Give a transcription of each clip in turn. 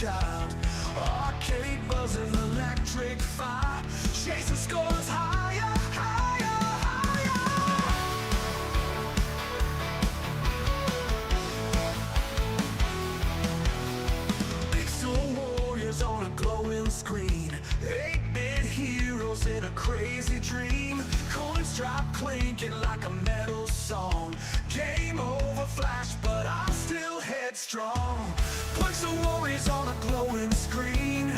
child. Arcade buzzing, electric fire, chasing scores higher, higher, higher. Pixel warriors on a glowing screen, 8-bit heroes in a crazy dream. Coins drop clinking like a metal song. Game over flash, but I'm still headstrong. Pixel warriors on a glowing screen,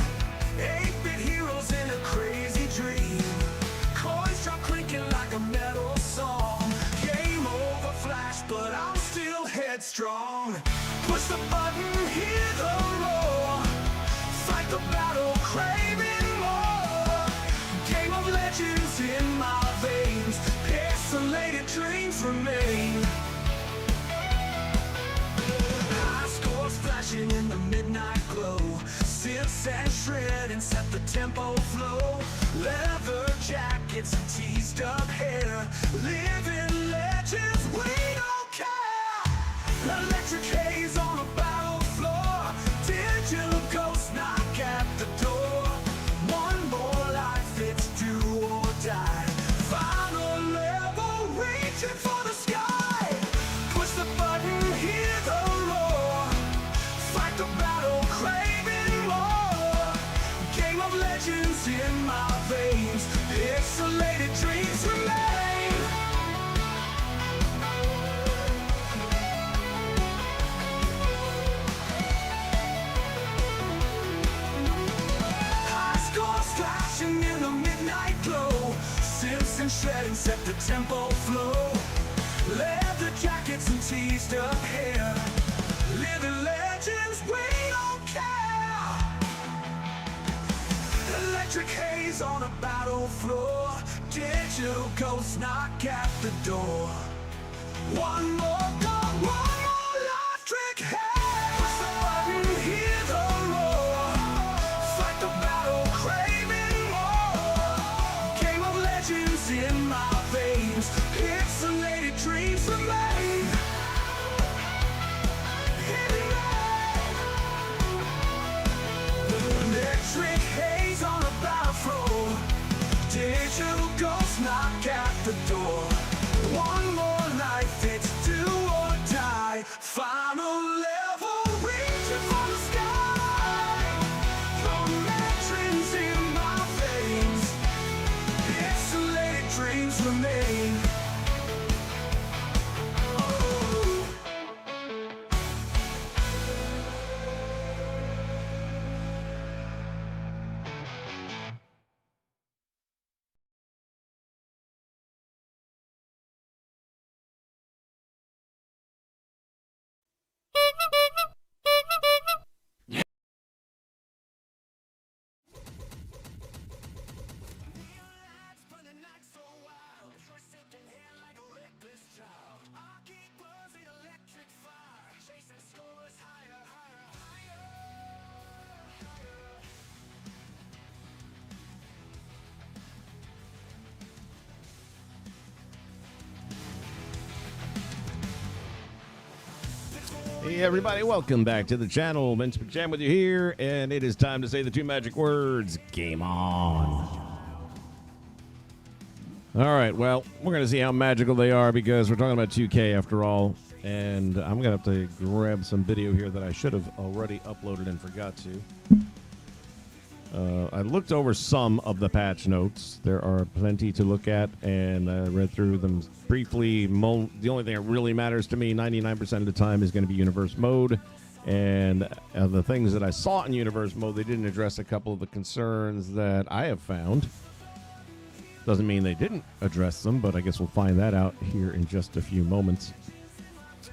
8-bit heroes in a crazy dream. Coins drop clinking like a metal song. Game over flash, but I'm still headstrong. Push the button, hear the roar. Fight the battle, craving more. Game of legends in my veins. Pixelated dreams remain. High scores flashing in the midnight glow. Sifts and shred and set the tempo flow. Leather jackets and teased up hair. Living legends, we don't care. Electric haze on a battle floor. Digital ghosts knock at the door. One more life, it's do or die. Final level, reaching for the sky. Push the button, hear the roar. Fight the battle, craving more. Game of legends in my veins. Pixelated dreams remain. Flashing in the midnight glow. Sims and shredding set the tempo flow. Leather jackets and teased up hair. Living legends, we don't care. Electric haze on a battle floor. Digital ghosts knock at the door. One more go, one more life, trick haze. Push the button, hear the roar. Fight the battle, craving more. Game of legends in my veins. Pixelated dreams remain. Electric haze on a battlefield. Digital ghosts knock at the door. One more life, it's do or die. Final level, reaching for the sky. Legends in my veins. Pixelated dreams remain. Oh. Hey everybody, welcome back to the channel. Vince McJam with you here, and it is time to say the two magic words, game on. Alright, well, we're going to see how magical they are because we're talking about 2K after all, and I'm going to have to grab some video here that I should have already uploaded and forgot to. I looked over some of the patch notes. There are plenty to look at, and I read through them briefly. The only thing that really matters to me 99% of the time is going to be universe mode. And the things that I saw in universe mode, they didn't address a couple of the concerns that I have found. Doesn't mean they didn't address them, but I guess we'll find that out here in just a few moments.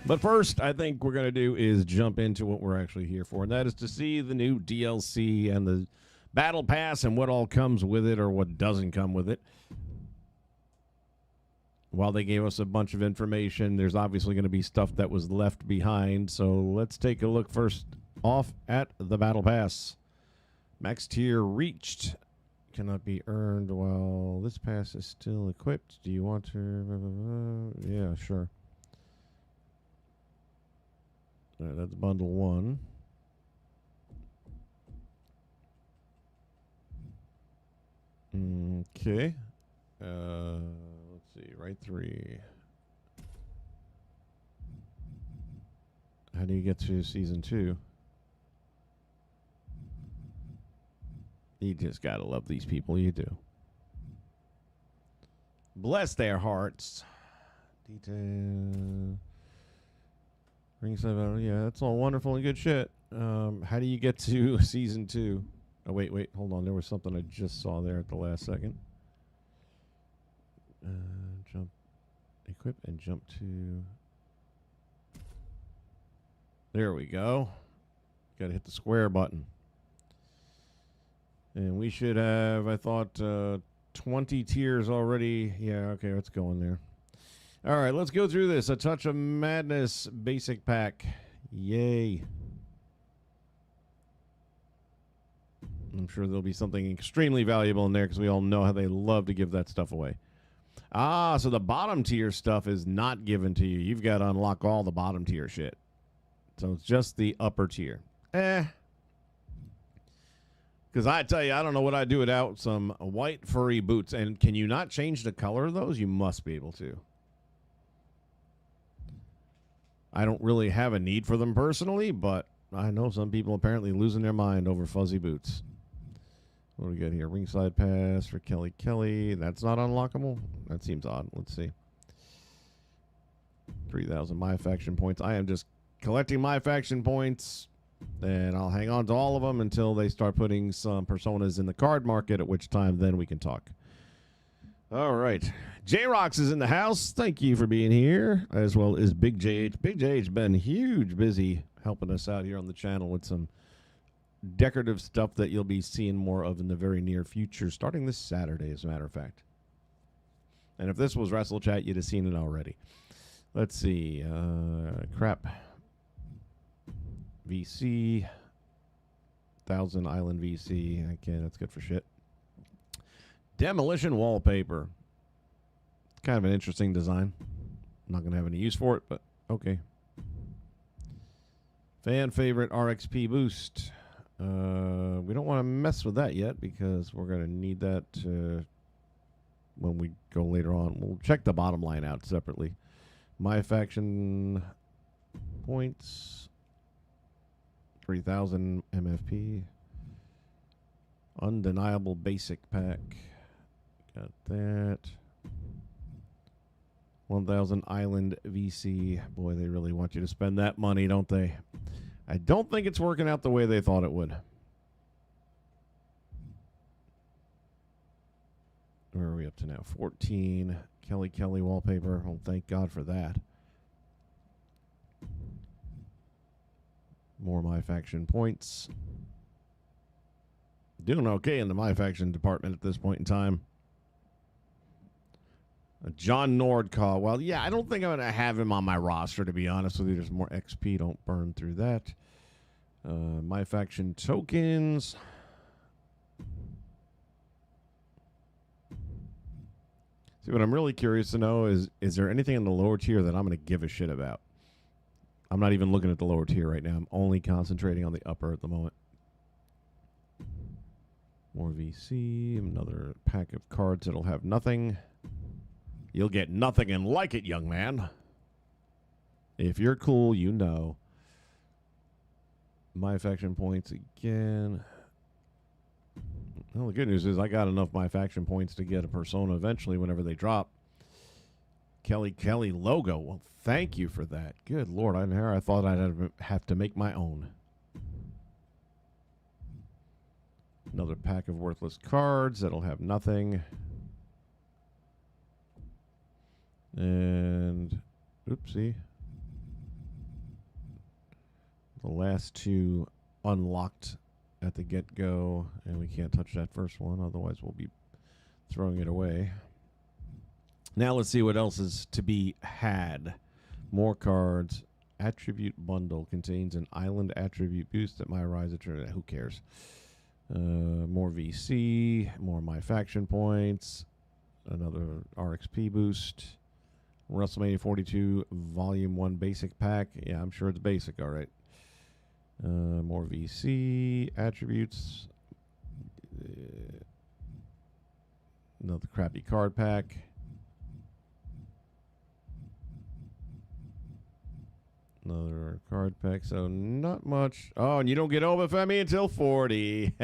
But first, I think we're going to do is jump into what we're actually here for, and that is to see the new DLC and the Battle Pass and what all comes with it or what doesn't come with it. While they gave us a bunch of information, there's obviously going to be stuff that was left behind. So let's take a look first off at the Battle Pass. Max tier reached. Cannot be earned while this pass is still equipped. Do you want to? Yeah, sure. All right, that's bundle one. Okay. Let's see. Right 3. How do you get to season 2? You just gotta love these people. You do. Bless their hearts. Detail. Ringside battle. Yeah, that's all wonderful and good shit. How do you get to season 2? Oh, wait. Hold on. There was something I just saw there at the last second. Jump. Equip and jump to... There we go. Gotta hit the square button. And we should have, I thought, 20 tiers already. Yeah, okay, let's go in there. All right, let's go through this. A Touch of Madness basic pack. Yay. I'm sure there'll be something extremely valuable in there because we all know how they love to give that stuff away. Ah, so the bottom tier stuff is not given to you. You've got to unlock all the bottom tier shit. So it's just the upper tier. Because I tell you, I don't know what I'd do without some white furry boots. And can you not change the color of those? You must be able to. I don't really have a need for them personally, but I know some people apparently losing their mind over fuzzy boots. What do we got here? Ringside pass for Kelly Kelly. That's not unlockable? That seems odd. Let's see. 3,000 My Faction points. I am just collecting My Faction points, and I'll hang on to all of them until they start putting some personas in the card market, at which time then we can talk. All right. J-Rox is in the house. Thank you for being here, as well as Big JH. Big JH been huge busy helping us out here on the channel with some decorative stuff that you'll be seeing more of in the very near future, starting this Saturday, as a matter of fact. And if this was Wrestle Chat, you'd have seen it already. Let's see. Crap. VC. 1,000 Island VC. Okay, that's good for shit. Demolition wallpaper. It's kind of an interesting design. I'm not going to have any use for it, but okay. Fan favorite RXP boost. We don't want to mess with that yet because we're going to need that when we go later on. We'll check the bottom line out separately. My Faction points. 3,000 MFP. Undeniable basic pack. Got that. 1,000 Island VC. Boy, they really want you to spend that money, don't they? I don't think it's working out the way they thought it would. Where are we up to now? 14. Kelly Kelly wallpaper. Oh, thank God for that. More My Faction points. Doing okay in the My Faction department at this point in time. John Nordkaw. Well, yeah, I don't think I'm going to have him on my roster, to be honest with you. There's more XP. Don't burn through that. My Faction tokens. See, what I'm really curious to know is there anything in the lower tier that I'm going to give a shit about? I'm not even looking at the lower tier right now. I'm only concentrating on the upper at the moment. More VC. Another pack of cards that'll have nothing. You'll get nothing and like it, young man. If you're cool, you know. My Faction points again. Well, the good news is I got enough My Faction points to get a persona eventually whenever they drop. Kelly Kelly logo. Well, thank you for that. Good Lord, I thought I'd have to make my own. Another pack of worthless cards that'll have nothing. And, oopsie. The last two unlocked at the get-go, and we can't touch that first one, otherwise we'll be throwing it away. Now let's see what else is to be had. More cards. Attribute bundle contains an island attribute boost at my rise. Who cares? More VC, more My Faction points, another RXP boost. WrestleMania 42 Volume 1 basic pack. Yeah, I'm sure it's basic, all right. More VC attributes. Another crappy card pack. Another card pack, so not much. Oh, and you don't get Obafemi until 40.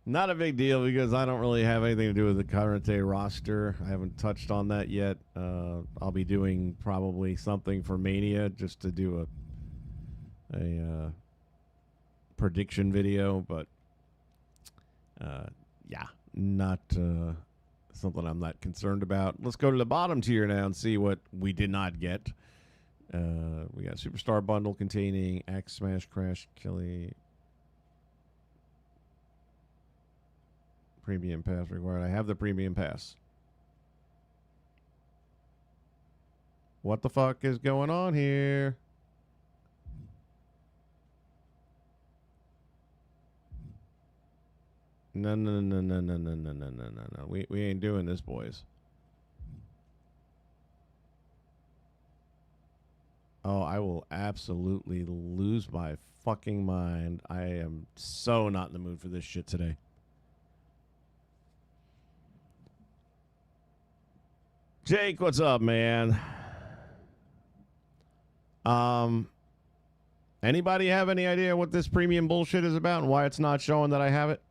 Not a big deal because I don't really have anything to do with the current day roster. I haven't touched on that yet. I'll be doing probably something for Mania just to do a prediction video, but yeah, not something I'm not concerned about. Let's go to the bottom tier now and see what we did not get. We got Superstar Bundle containing Axe, Smash, Crash, Kelly. Premium Pass required. I have the Premium Pass. What the fuck is going on here? No. We ain't doing this, boys. Oh, I will absolutely lose my fucking mind. I am so not in the mood for this shit today. Jake, what's up, man? Anybody have any idea what this premium bullshit is about and why it's not showing that I have it?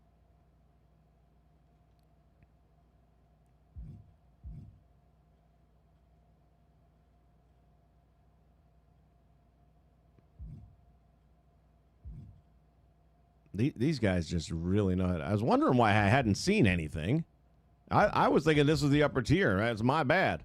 These guys just really know it. I was wondering why I hadn't seen anything. I was thinking this was the upper tier. It's my bad.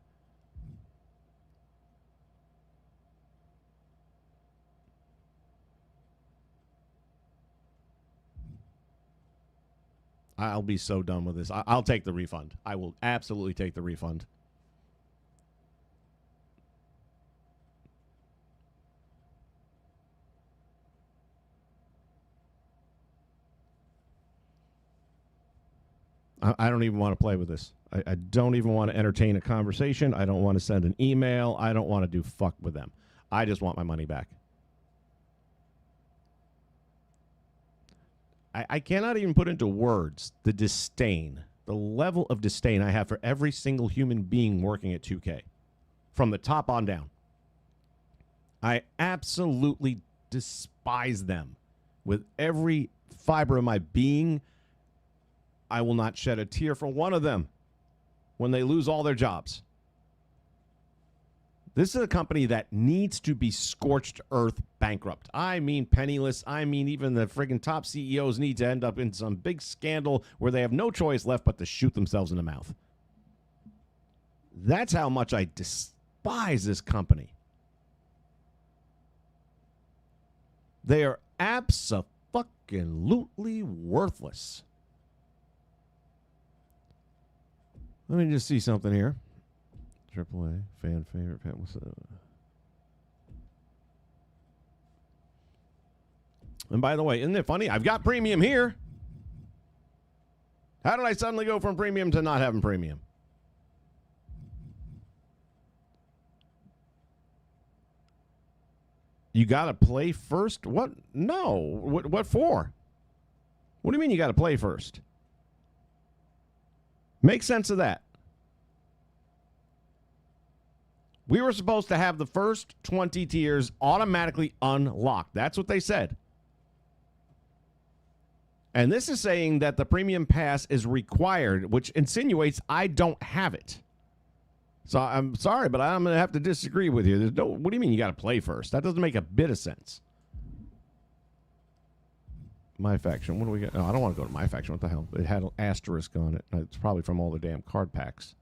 I'll be so done with this. I'll take the refund. I will absolutely take the refund. I don't even want to play with this. I don't even want to entertain a conversation. I don't want to send an email. I don't want to do fuck with them. I just want my money back. I cannot even put into words the disdain, the level of disdain I have for every single human being working at 2K. From the top on down. I absolutely despise them. With every fiber of my being, I will not shed a tear for one of them when they lose all their jobs. This is a company that needs to be scorched earth bankrupt. I mean penniless. I mean even the friggin' top CEOs need to end up in some big scandal where they have no choice left but to shoot themselves in the mouth. That's how much I despise this company. They are abso-fucking-lutely worthless. Let me just see something here. AAA, fan favorite. What's that? And by the way, isn't it funny? I've got premium here. How did I suddenly go from premium to not having premium? You got to play first? What? No. What for? What do you mean you got to play first? Make sense of that. We were supposed to have the first 20 tiers automatically unlocked. That's what they said. And this is saying that the premium pass is required, which insinuates I don't have it. So I'm sorry, but I'm going to have to disagree with you. There's no, what do you mean you got to play first? That doesn't make a bit of sense. My Faction. What do we got? Oh, I don't want to go to My Faction. What the hell? It had an asterisk on it. It's probably from all the damn card packs.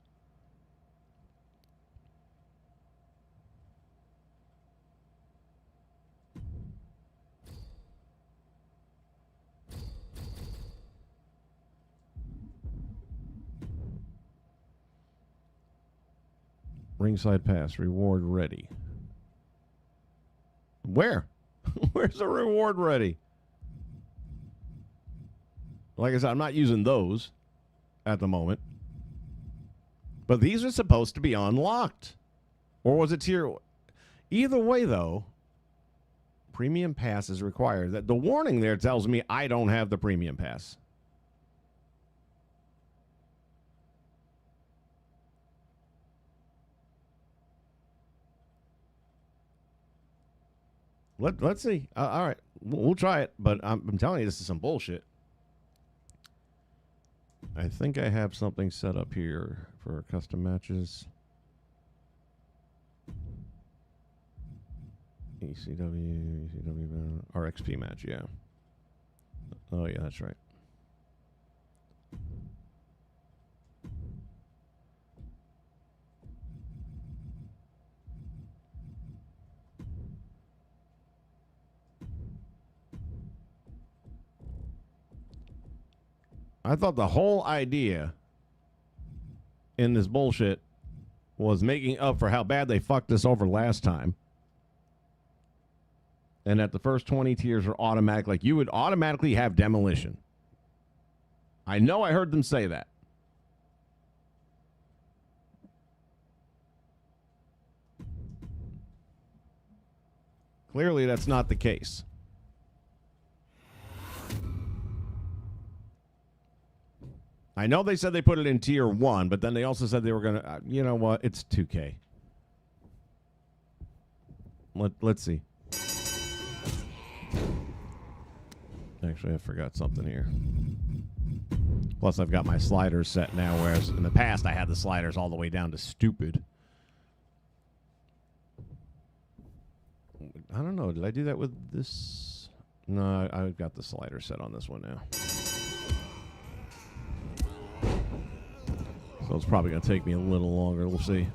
Ringside Pass. Reward ready. Where? Where's the reward ready? Like I said, I'm not using those at the moment. But these are supposed to be unlocked. Or was it tier? Either way, though, premium pass is required. That the warning there tells me I don't have the premium pass. Let's see. All right, we'll try it. But I'm telling you, this is some bullshit. I think I have something set up here for custom matches. ECW, RXP match, yeah. Oh, yeah, that's right. I thought the whole idea in this bullshit was making up for how bad they fucked us over last time. And that the first 20 tiers are automatic. Like, you would automatically have demolition. I know I heard them say that. Clearly, that's not the case. I know they said they put it in tier 1, but then they also said they were going to... you know what? It's 2K. Let's see. Actually, I forgot something here. Plus, I've got my sliders set now, whereas in the past, I had the sliders all the way down to stupid. I don't know. Did I do that with this? No, I've got the slider set on this one now. So it's probably going to take me a little longer. We'll see.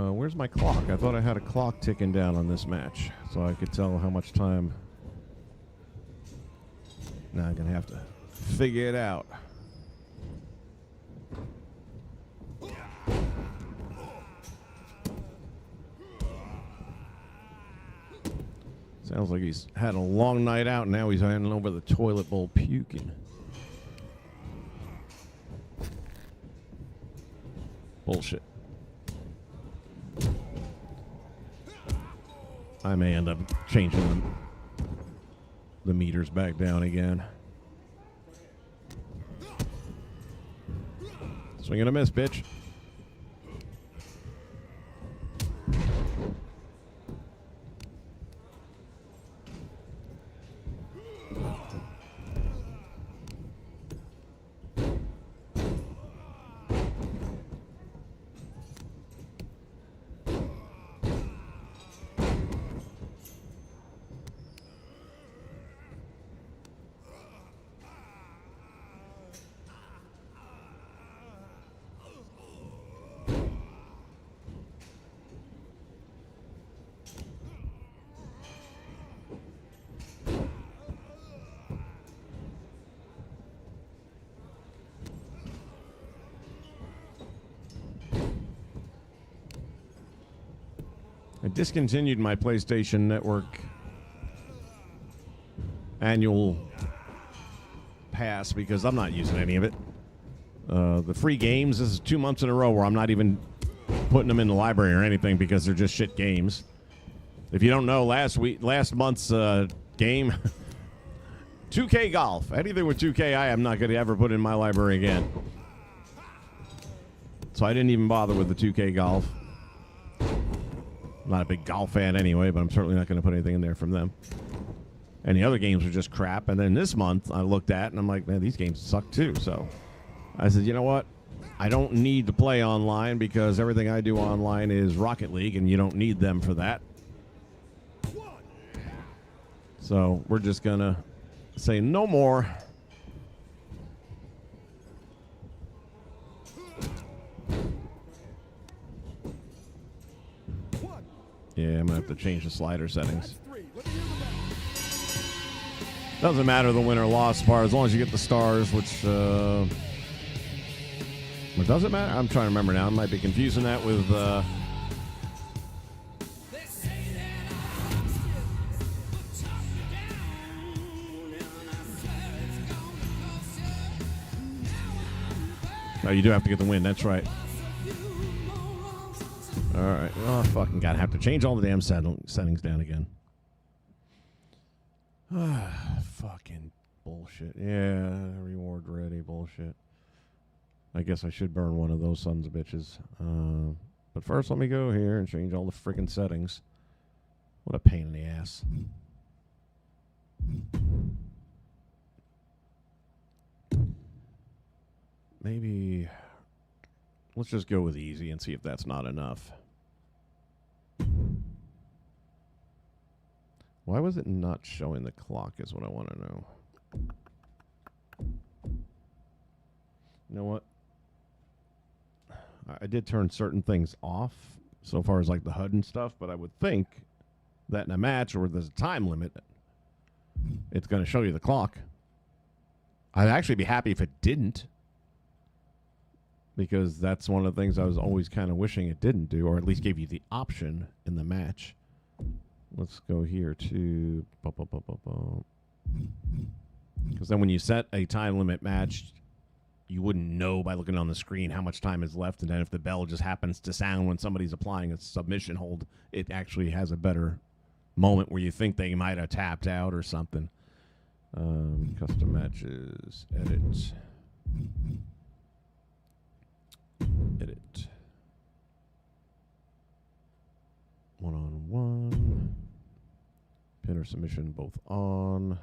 Where's my clock? I thought I had a clock ticking down on this match, so I could tell how much time. Now I'm going to have to figure it out. Sounds like he's had a long night out, and now he's handing over the toilet bowl puking. Bullshit. I may end up changing the meters back down again. Swing and a miss, bitch. I discontinued my PlayStation Network annual pass because I'm not using any of it. The free games, this is 2 months in a row where I'm not even putting them in the library or anything because they're just shit games. If you don't know, last month's game, 2K Golf. Anything with 2K, I am not going to ever put in my library again. So I didn't even bother with the 2K Golf. I'm not a big golf fan anyway, but I'm certainly not going to put anything in there from them. And the other games were just crap. And then this month, I looked at and I'm like, man, these games suck too. So I said, you know what? I don't need to play online because everything I do online is Rocket League, and you don't need them for that. So we're just going to say no more. Yeah, I'm going to have to change the slider settings. Doesn't matter the win or loss part, as long as you get the stars, which... Well, does it matter? I'm trying to remember now. I might be confusing that with... Oh, you do have to get the win. That's right. All right. Oh, fucking God. I have to change all the damn settings down again. Fucking bullshit. Yeah, reward ready bullshit. I guess I should burn one of those sons of bitches. But first, let me go here and change all the freaking settings. What a pain in the ass. Maybe let's just go with easy and see if that's not enough. Why was it not showing the clock is what I want to know. You know what? I did turn certain things off so far as like the HUD and stuff, but I would think that in a match where there's a time limit, it's going to show you the clock. I'd actually be happy if it didn't, because that's one of the things I was always kind of wishing it didn't do, or at least gave you the option in the match. Let's go here to... Because then when you set a time limit match, you wouldn't know by looking on the screen how much time is left, and then if the bell just happens to sound when somebody's applying a submission hold, it actually has a better moment where you think they might have tapped out or something. Custom matches, edit. Edit. One-on-one. Pin or submission both on.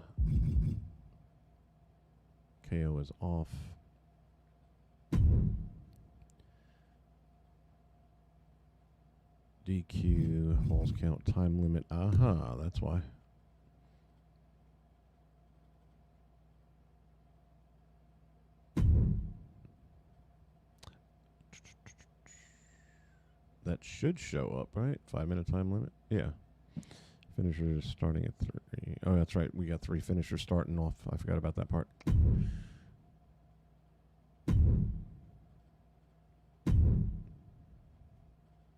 KO is off. DQ, falls count, time limit. Aha, that's why. That should show up, right? 5-minute time limit? Yeah. Finishers starting at 3. Oh, that's right. We got 3 finishers starting off. I forgot about that part.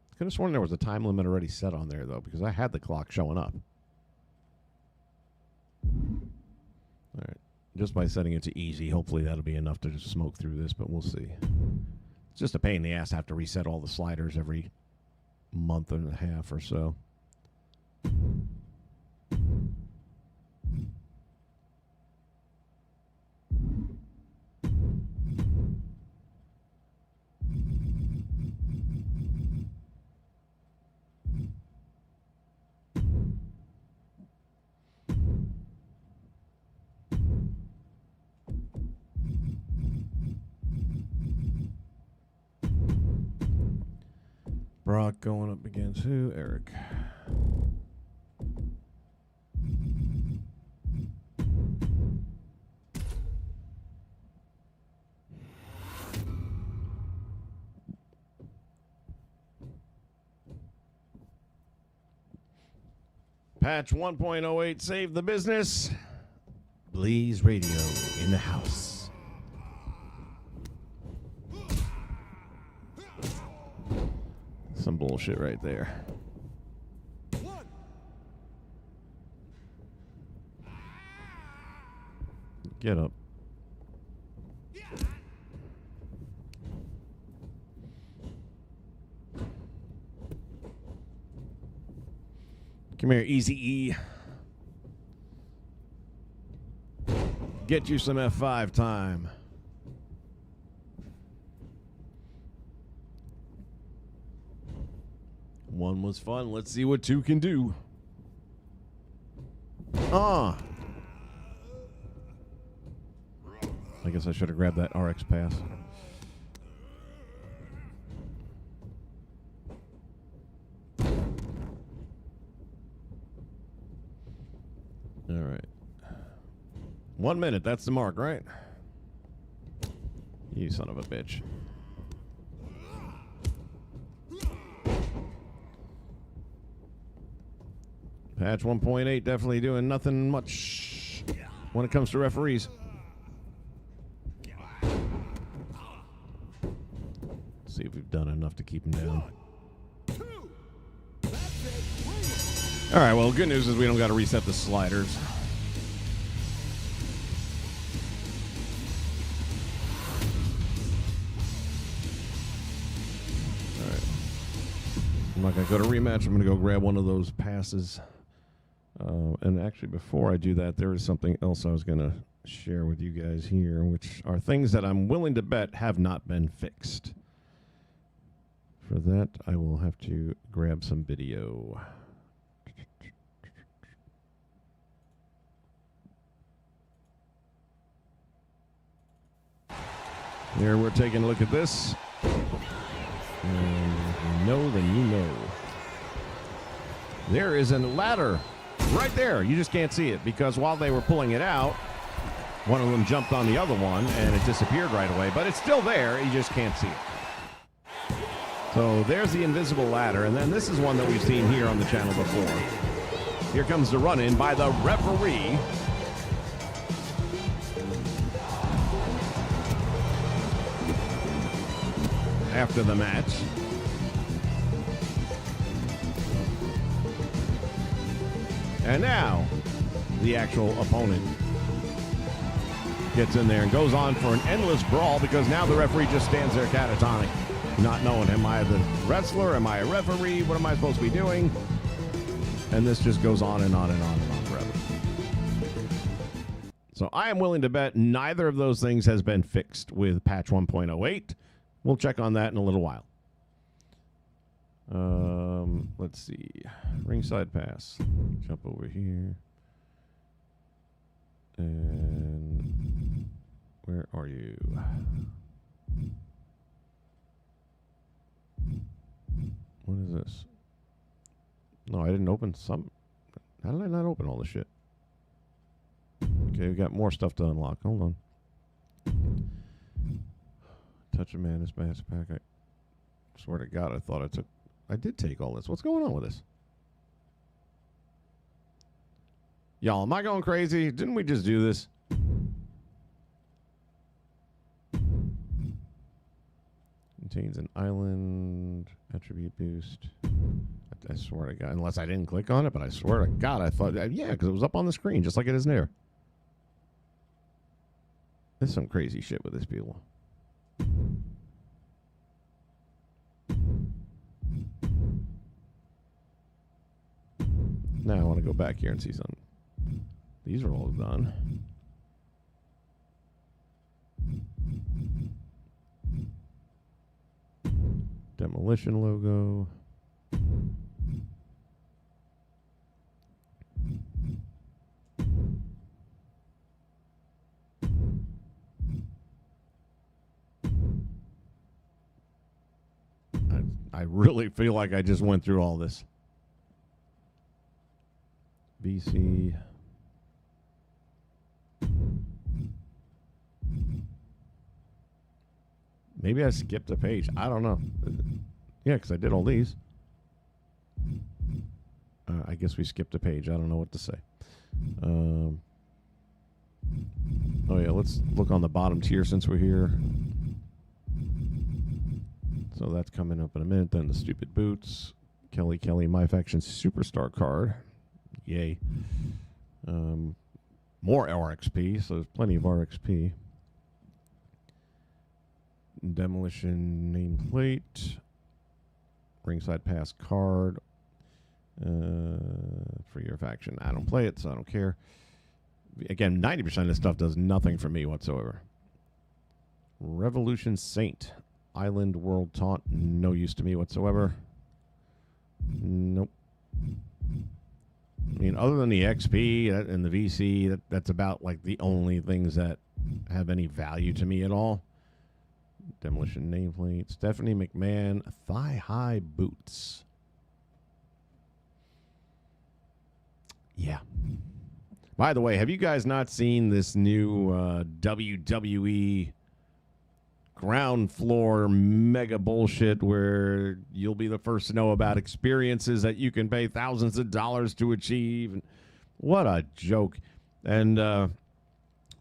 I could have sworn there was a time limit already set on there, though, because I had the clock showing up. All right. Just by setting it to easy, hopefully that'll be enough to just smoke through this, but we'll see. It's just a pain in the ass to have to reset all the sliders every month and a half or so. Brock going up against who? Eric. Patch 1.08 saved the business. Bleeze Radio in the house. Some bullshit right there. Get up. Come here, Easy-E. Get you some F5 time. One was fun. Let's see what 2 can do. I guess I should have grabbed that RX pass. All right. 1 minute. That's the mark, right? You son of a bitch. Patch 1.8 definitely doing nothing much when it comes to referees. See if we've done enough to keep them down. All right, well, good news is we don't got to reset the sliders. All right. I'm not going to go to rematch. I'm going to go grab one of those passes. And actually, before I do that, there is something else I was going to share with you guys here, which are things that I'm willing to bet have not been fixed. For that, I will have to grab some video. Here we're taking a look at this. And if you know, then you know. There is a ladder right there. You just can't see it because while they were pulling it out, one of them jumped on the other one and it disappeared right away. But it's still there. You just can't see it. So there's the invisible ladder. And then this is one that we've seen here on the channel before. Here comes the run-in by the referee. After the match. And now, the actual opponent gets in there and goes on for an endless brawl because now the referee just stands there catatonic, not knowing, am I the wrestler? Am I a referee? What am I supposed to be doing? And this just goes on and on and on and on forever. So I am willing to bet neither of those things has been fixed with patch 1.08. We'll check on that in a little while. Let's see. Ringside pass. Jump over here. And where are you? What is this? No, I didn't open some. How did I not open all this shit? Okay, we got more stuff to unlock. Hold on. Touch a man, his mass pack. I swear to God, I thought I did take all this. What's going on with this? Y'all, am I going crazy? Didn't we just do this? Contains an island attribute boost. I swear to God, unless I didn't click on it, but I swear to God, I thought, yeah, because it was up on the screen, just like it is there. There's some crazy shit with this, people. Now I want to go back here and see something. These are all done. Demolition logo. I really feel like I just went through all this. BC. Maybe I skipped a page. I don't know. Yeah, because I did all these. I guess we skipped a page. I don't know what to say. Oh, yeah, let's look on the bottom tier since we're here. So that's coming up in a minute. Then the stupid boots. Kelly, My Faction Superstar card. Yay. More RXP, so there's plenty of RXP. Demolition nameplate. Ringside pass card. For your faction. I don't play it, so I don't care. Again, 90% of this stuff does nothing for me whatsoever. Revolution Saint. Island World Taunt. No use to me whatsoever. Nope. I mean, other than the XP and the VC, that's about like the only things that have any value to me at all. Demolition nameplate. Stephanie McMahon thigh-high boots. Yeah. By the way, have you guys not seen this new WWE ground floor mega bullshit where you'll be the first to know about experiences that you can pay thousands of dollars to achieve? What a joke. And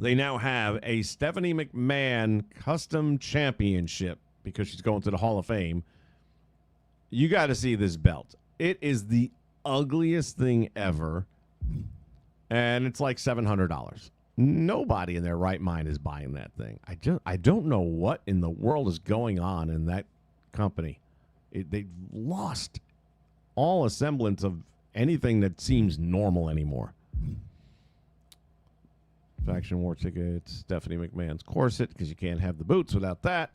they now have a Stephanie McMahon custom championship because she's going to the Hall of Fame. You got to see this belt. It is the ugliest thing ever. And it's like $700. Nobody in their right mind is buying that thing. I don't know what in the world is going on in that company. They've lost all a semblance of anything that seems normal anymore. Faction war tickets. Stephanie McMahon's corset, because you can't have the boots without that.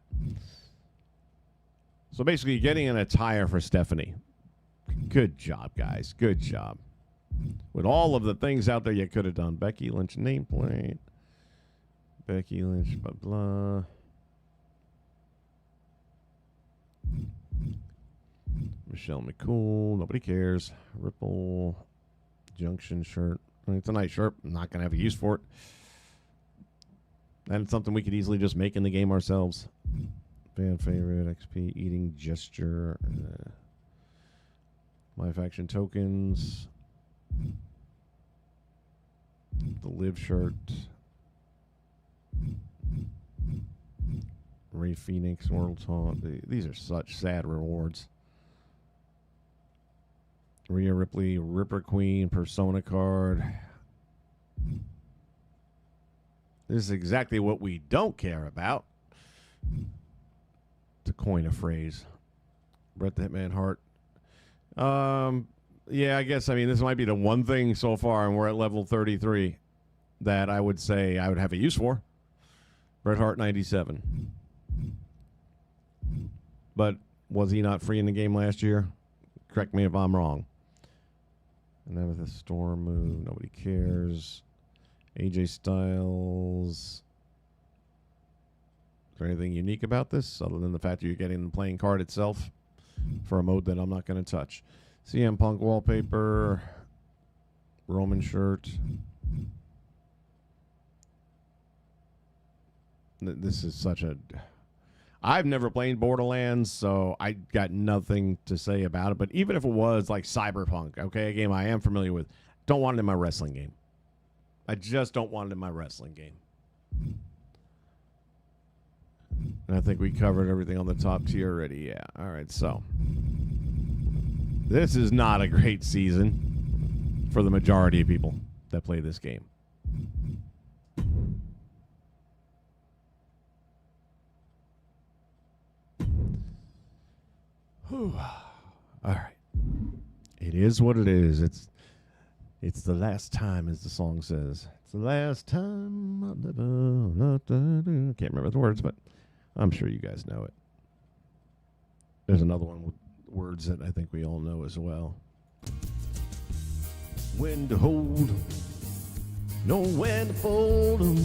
So basically, you're getting an attire for Stephanie. Good job, guys. Good job. With all of the things out there you could have done. Becky Lynch nameplate. Becky Lynch, blah, blah. Michelle McCool. Nobody cares. Ripple. Junction shirt. I mean, it's a nice shirt. I'm not going to have a use for it. And it's something we could easily just make in the game ourselves. Fan favorite. XP. Eating gesture. My faction tokens. The live shirt. Ray Phoenix, World Taunt. These are such sad rewards. Rhea Ripley, Ripper Queen, Persona card. This is exactly what we don't care about. To coin a phrase. Bret the Hitman Hart. Yeah, I guess, I mean, this might be the one thing so far, and we're at level 33, that I would say I would have a use for. Bret Hart 97. But was he not free in the game last year? Correct me if I'm wrong. And then with a storm move, nobody cares. AJ Styles. Is there anything unique about this other than the fact that you're getting the playing card itself for a mode that I'm not going to touch? CM Punk wallpaper. Roman shirt. This is such a... I've never played Borderlands, so I got nothing to say about it. But even if it was like Cyberpunk, okay, a game I am familiar with, don't want it in my wrestling game. I just don't want it in my wrestling game. And I think we covered everything on the top tier already. Yeah. All right, so this is not a great season for the majority of people that play this game. Whew. All right. It is what it is. It's the last time, as the song says. It's the last time. I can't remember the words, but I'm sure you guys know it. There's another one with words that I think we all know as well. When to hold 'em, know when to fold 'em,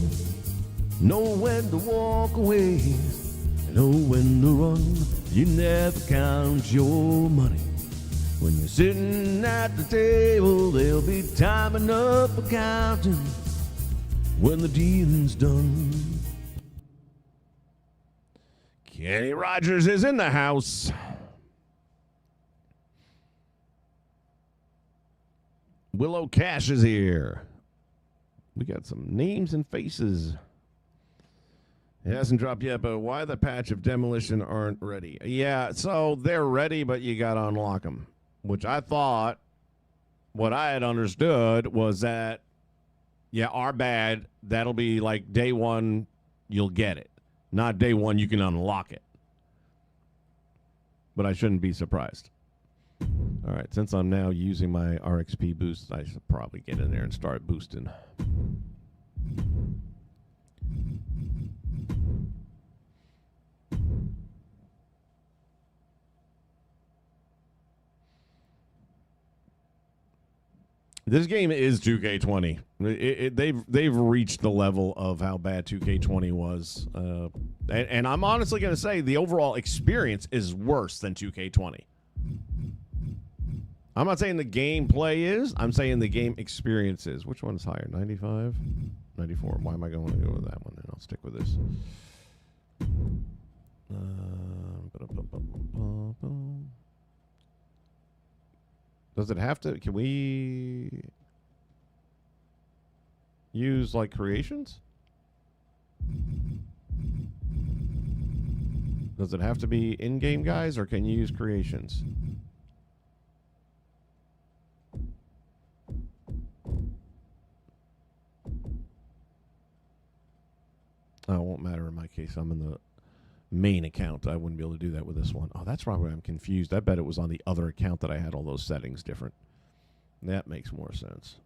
know when to walk away, know when to run. You never count your money. When you're sitting at the table, there'll be time enough for counting when the dealing's done. Kenny Rogers is in the house. Willow Cash is here. We got some names and faces. It hasn't dropped yet, but why the patch of Demolition aren't ready? Yeah, so they're ready, but you got to unlock them, which I thought, what I had understood was that, yeah, our bad, that'll be like day one, you'll get it. Not day one, you can unlock it. But I shouldn't be surprised. All right, since I'm now using my RXP boost, I should probably get in there and start boosting. This game is 2K20. They've reached the level of how bad 2K20 was, and I'm honestly going to say the overall experience is worse than 2K20. I'm not saying the gameplay is. I'm saying the game experience is. Which one's higher? 95, 94. Why am I going to go with that one? And I'll stick with this. Does it have to? Can we use like creations? Does it have to be in-game guys, or can you use creations? Oh, it won't matter in my case. I'm in the main account. I wouldn't be able to do that with this one. Oh, that's probably why I'm confused. I bet it was on the other account that I had all those settings different. That makes more sense.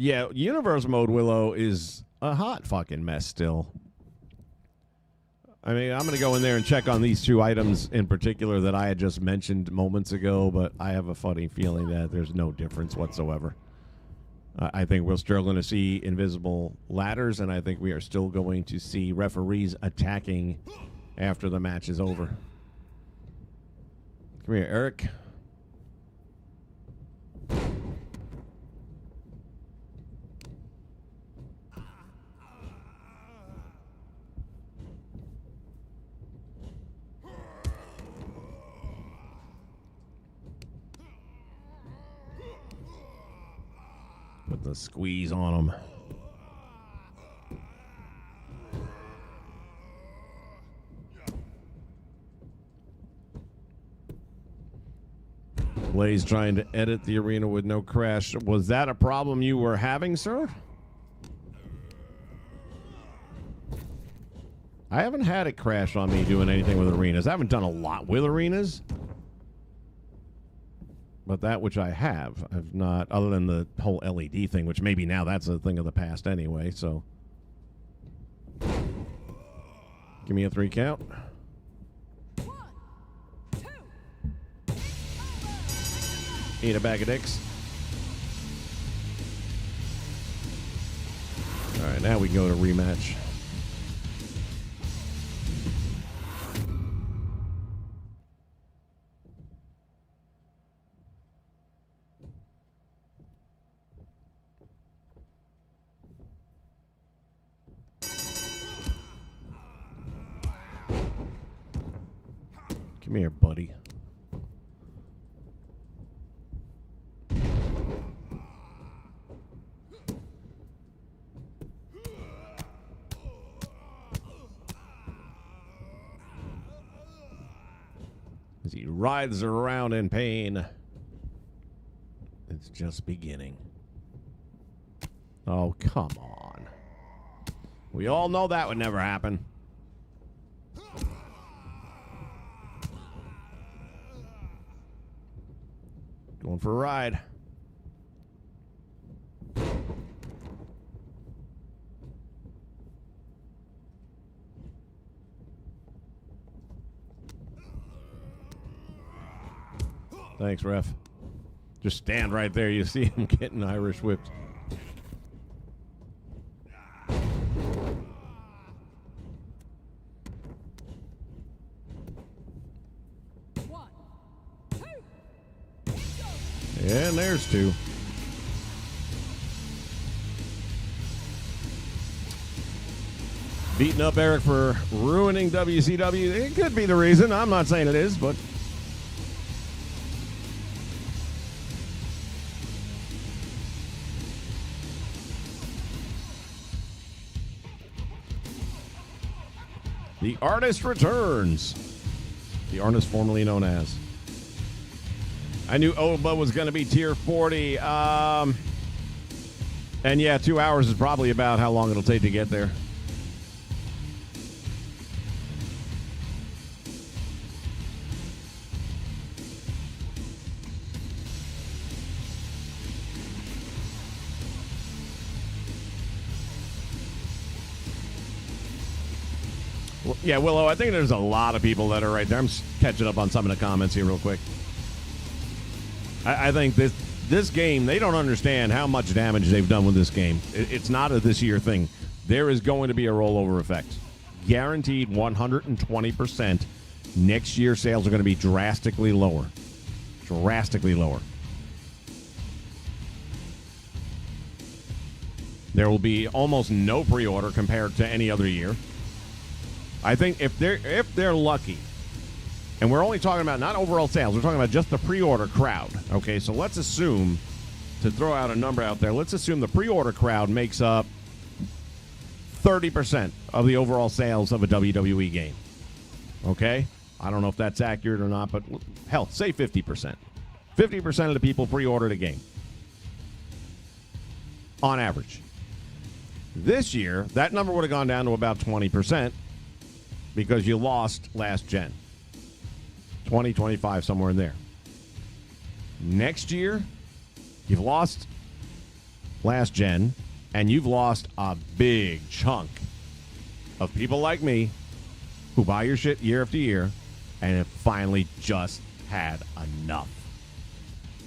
Yeah, universe mode, Willow, is a hot fucking mess still. I mean, I'm going to go in there and check on these two items in particular that I had just mentioned moments ago, but I have a funny feeling that there's no difference whatsoever. I think we're still going to see invisible ladders, and I think we are still going to see referees attacking after the match is over. Come here, Eric. Put the squeeze on them. Blaze trying to edit the arena with no crash. Was that a problem you were having, sir? I haven't had it crash on me doing anything with arenas. I haven't done a lot with arenas. But that which I have, I've not, other than the whole LED thing, which maybe now that's a thing of the past anyway, so. Give me a 3 count. 1, 2. Eat a bag of dicks. All right, now we can go to rematch. Come here, buddy. As he writhes around in pain. It's just beginning. Oh, come on. We all know that would never happen. Going for a ride. Thanks, ref. Just stand right there. You see him getting Irish whipped. And there's 2. Beating up Eric for ruining WCW. It could be the reason. I'm not saying it is, but. The artist returns. The artist formerly known as. I knew Oba was going to be tier 40. And yeah, 2 hours is probably about how long it'll take to get there. Well, yeah, Willow, I think there's a lot of people that are right there. I'm catching up on some of the comments here real quick. I think this game, they don't understand how much damage they've done with this game. It's not a this year thing. There is going to be a rollover effect. Guaranteed 120%. Next year sales are going to be drastically lower. Drastically lower. There will be almost no pre-order compared to any other year. I think if they're lucky, and we're only talking about not overall sales, we're talking about just the pre-order crowd. Okay, so let's assume, to throw out a number out there, let's assume the pre-order crowd makes up 30% of the overall sales of a WWE game. Okay? I don't know if that's accurate or not, but hell, say 50%. 50% of the people pre-ordered a game. On average. This year, that number would have gone down to about 20% because you lost last gen. 20, 25, somewhere in there. Next year, you've lost last gen, and you've lost a big chunk of people like me who buy your shit year after year and have finally just had enough.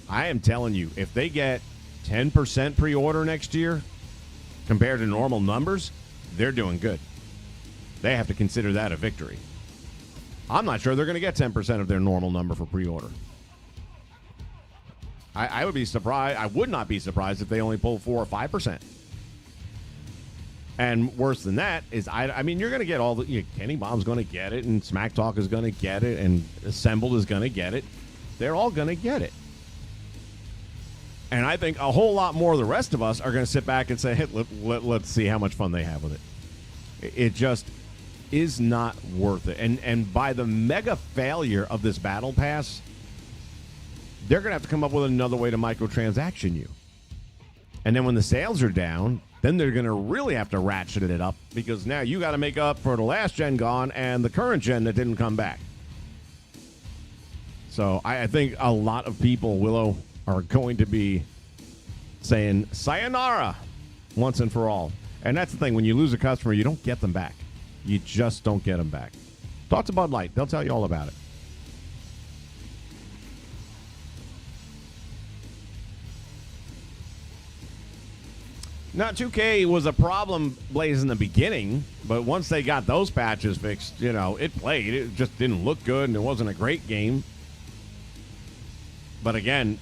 I am telling you, if they get 10% pre-order next year compared to normal numbers, they're doing good. They have to consider that a victory. I'm not sure they're going to get 10% of their normal number for pre-order. I would be surprised. I would not be surprised if they only pull 4 or 5%. And worse than that is, I mean, you're going to get all the, Kenny Bomb's going to get it, and Smack Talk is going to get it, and Assembled is going to get it. They're all going to get it. And I think a whole lot more of the rest of us are going to sit back and say, hey, let's see how much fun they have with it. It just is not worth it. And by the mega failure of this Battle Pass, they're going to have to come up with another way to microtransaction you. And then when the sales are down, then they're going to really have to ratchet it up, because now you got to make up for the last gen gone and the current gen that didn't come back. So I think a lot of people, Willow, are going to be saying sayonara once and for all. And that's the thing. When you lose a customer, you don't get them back. You just don't get them back. Talk to Bud Light. They'll tell you all about it. Now, 2K was a problem, Blaze, in the beginning, but once they got those patches fixed, it played. It just didn't look good, and it wasn't a great game. But again,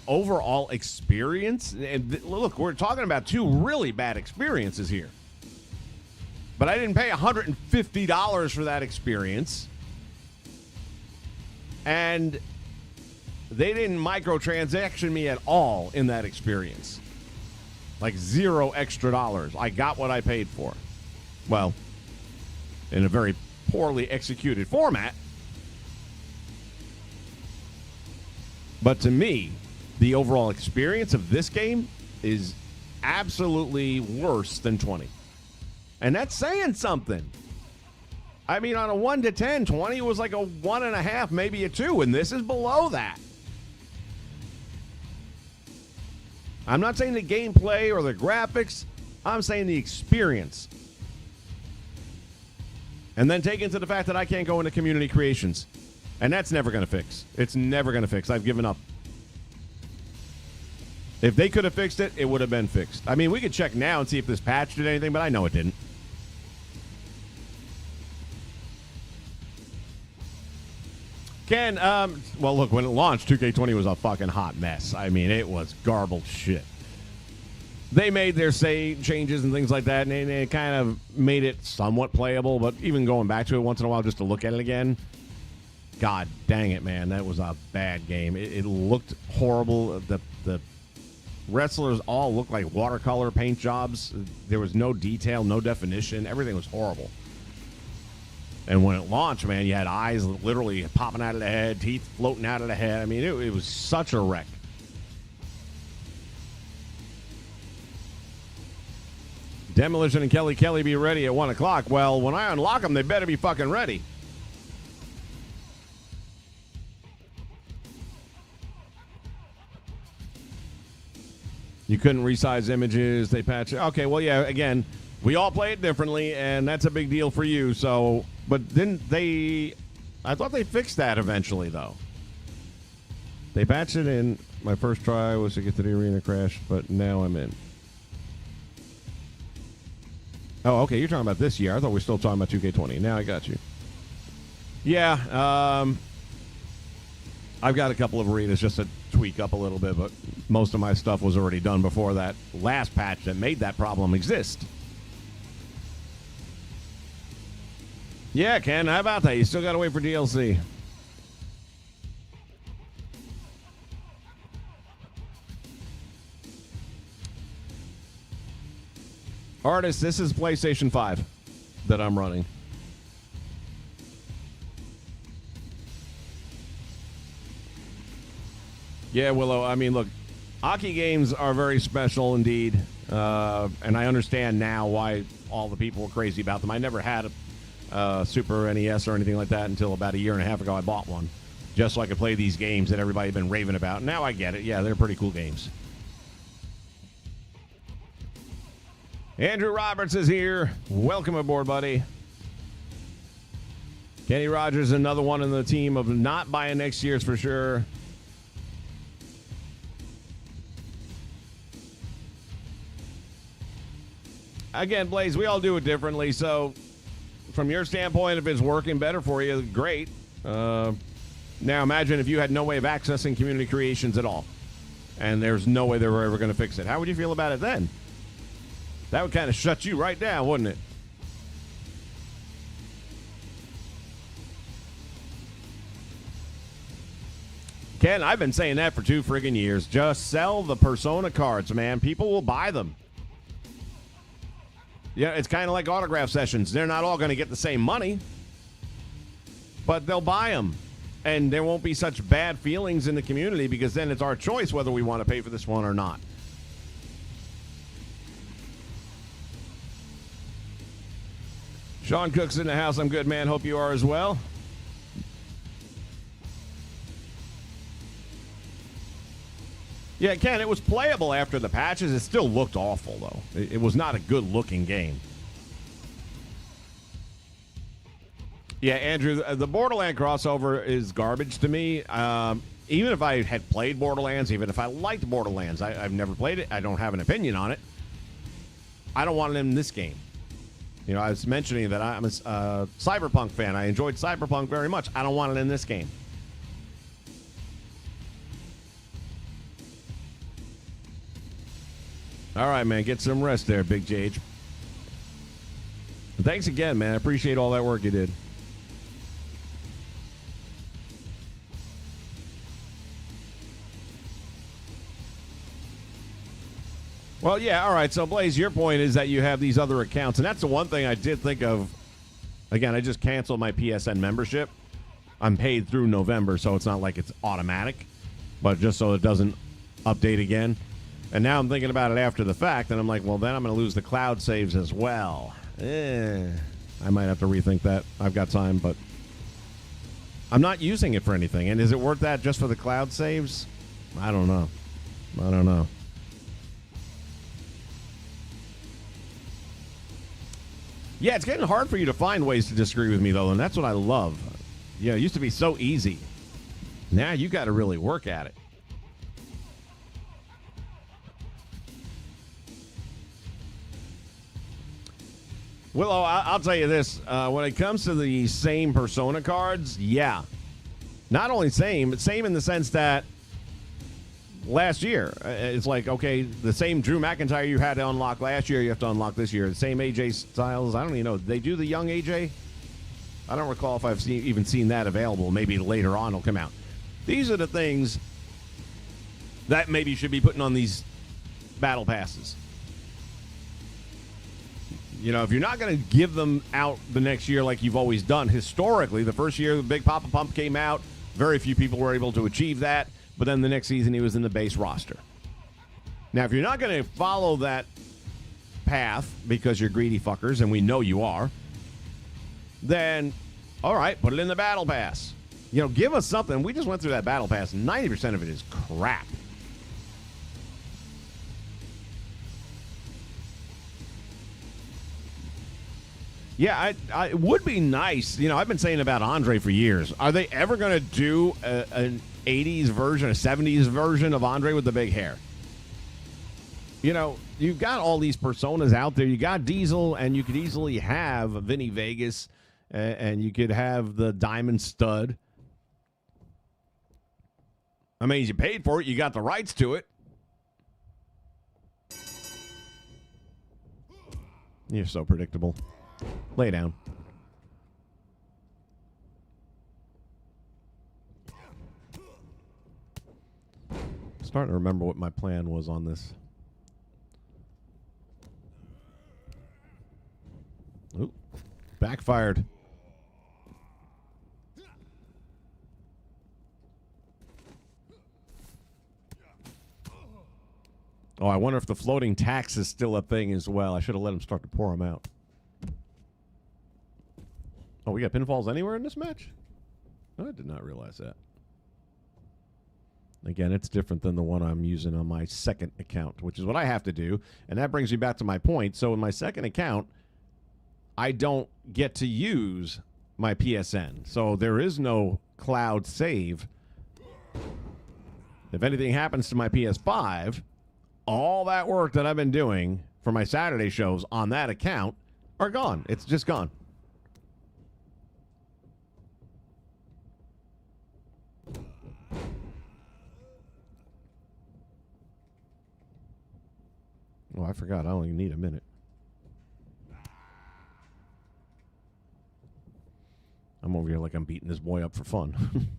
overall experience, and look, we're talking about two really bad experiences here. But I didn't pay $150 for that experience. And they didn't microtransaction me at all in that experience. Like $0 extra. I got what I paid for. Well, in a very poorly executed format. But to me, the overall experience of this game is absolutely worse than 20. And that's saying something. I mean, on a 1 to 10, 20 was like a 1.5, maybe a 2, and this is below that. I'm not saying the gameplay or the graphics. I'm saying the experience. And then take into the fact that I can't go into community creations. And that's never going to fix. It's never going to fix. I've given up. If they could have fixed it, it would have been fixed. I mean, we could check now and see if this patch did anything, but I know it didn't. Ken, well, look, when it launched, 2K20 was a fucking hot mess. I mean, it was garbled shit. They made their changes and things like that, and it kind of made it somewhat playable, but even going back to it once in a while just to look at it again, God dang it, man, that was a bad game. It looked horrible. The wrestlers all looked like watercolor paint jobs. There was no detail, no definition. Everything was horrible. And when it launched, man, you had eyes literally popping out of the head, teeth floating out of the head. I mean, it was such a wreck. Demolition and Kelly be ready at 1 o'clock. Well, when I unlock them, they better be fucking ready. You couldn't resize images. They patch it. Okay, well, yeah, again, we all play it differently, and that's a big deal for you. So, but didn't they... I thought they fixed that eventually, though. They patched it in. My first try was to get to the arena crash, but now I'm in. Oh, okay, you're talking about this year. I thought we were still talking about 2K20. Now I got you. Yeah, I've got a couple of arenas just to tweak up a little bit, but most of my stuff was already done before that last patch that made that problem exist. Yeah, Ken, how about that? You still got to wait for DLC. Artist, this is PlayStation 5 that I'm running. Yeah, Willow, I mean, look, Aki games are very special indeed, and I understand now why all the people were crazy about them. I never had a Super NES or anything like that until about a year and a half ago I bought one, just so I could play these games that everybody had been raving about. Now I get it. Yeah, they're pretty cool games. Andrew Roberts is here. Welcome aboard, buddy. Kenny Rogers, another one in the team of not buying next year's for sure. Again, Blaze, we all do it differently. So, from your standpoint, if it's working better for you, great. Now, imagine if you had no way of accessing community creations at all, and there's no way they were ever going to fix it. How would you feel about it then? That would kind of shut you right down, wouldn't it? Ken, I've been saying that for 2 friggin' years. Just sell the Persona cards, man. People will buy them. Yeah, it's kind of like autograph sessions. They're not all going to get the same money, but they'll buy them. And there won't be such bad feelings in the community because then it's our choice whether we want to pay for this one or not. Sean Cook's in the house. I'm good, man. Hope you are as well. Yeah, Ken, it was playable after the patches. It still looked awful, though. It was not a good-looking game. Yeah, Andrew, the Borderland crossover is garbage to me. Even if I had played Borderlands, even if I liked Borderlands, I've never played it. I don't have an opinion on it. I don't want it in this game. You know, I was mentioning that I'm a Cyberpunk fan. I enjoyed Cyberpunk very much. I don't want it in this game. All right, man. Get some rest there, Big JH. Thanks again, man. I appreciate all that work you did. Well, yeah, all right. So, Blaze, your point is that you have these other accounts, and that's the one thing I did think of. Again, I just canceled my PSN membership. I'm paid through November, so it's not like it's automatic, but just so it doesn't update again. And now I'm thinking about it after the fact, and I'm like, well, then I'm going to lose the cloud saves as well. I might have to rethink that. I've got time, but I'm not using it for anything. And is it worth that just for the cloud saves? I don't know. I don't know. Yeah, it's getting hard for you to find ways to disagree with me, though, and that's what I love. Yeah, it used to be so easy. Now you got to really work at it. Willow, I'll tell you this. When it comes to the same Persona cards, yeah. Not only same, but same in the sense that last year, it's like, okay, the same Drew McIntyre you had to unlock last year, you have to unlock this year. The same AJ Styles. I don't even know. Did they do the young AJ? I don't recall if I've even seen that available. Maybe later on it'll come out. These are the things that maybe should be putting on these battle passes. You know, if you're not going to give them out the next year like you've always done historically, the first year the Big Papa Pump came out, very few people were able to achieve that, but then the next season he was in the base roster. Now, if you're not going to follow that path because you're greedy fuckers, and we know you are, then, all right, put it in the battle pass. You know, give us something. We just went through that battle pass. 90% of it is crap. Yeah, it would be nice. You know, I've been saying about Andre for years. Are they ever going to do an 80s version, a 70s version of Andre with the big hair? You know, you've got all these personas out there. You got Diesel, and you could easily have Vinny Vegas, and you could have the Diamond Stud. I mean, you paid for it. You got the rights to it. You're so predictable. Lay down. Starting to remember what my plan was on this. Ooh, backfired. Oh, I wonder if the floating tax is still a thing as well. I should have let him start to pour them out. Oh, we got pinfalls anywhere in this match? I did not realize that. Again, it's different than the one I'm using on my second account, which is what I have to do. And that brings me back to my point. So in my second account, I don't get to use my PSN. So there is no cloud save. If anything happens to my PS5, all that work that I've been doing for my Saturday shows on that account are gone. It's just gone. Oh, I forgot. I only need a minute. I'm over here like I'm beating this boy up for fun.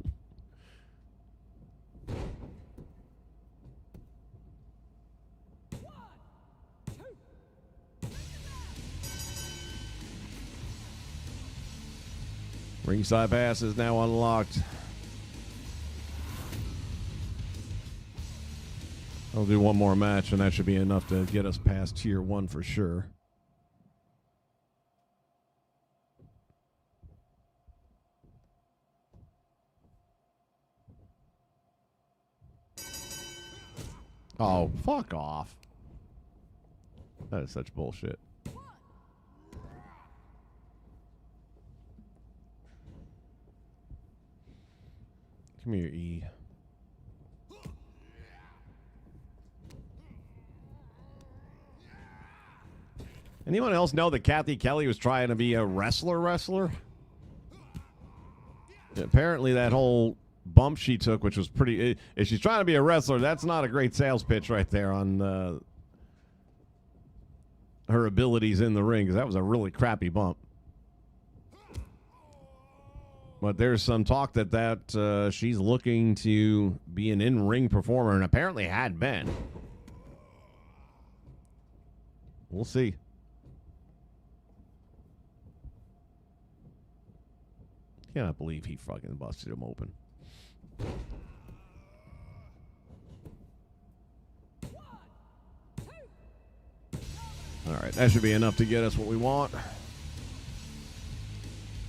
Ringside Pass is now unlocked. I'll do one more match, and that should be enough to get us past Tier 1 for sure. Oh, fuck off. That is such bullshit. Come here, E. Anyone else know that Kathy Kelly was trying to be a wrestler? Apparently that whole bump she took, which was pretty... If she's trying to be a wrestler, that's not a great sales pitch right there on her abilities in the ring, because that was a really crappy bump. But there's some talk that she's looking to be an in-ring performer, and apparently had been. We'll see. Cannot believe he fucking busted him open. All right, that should be enough to get us what we want. I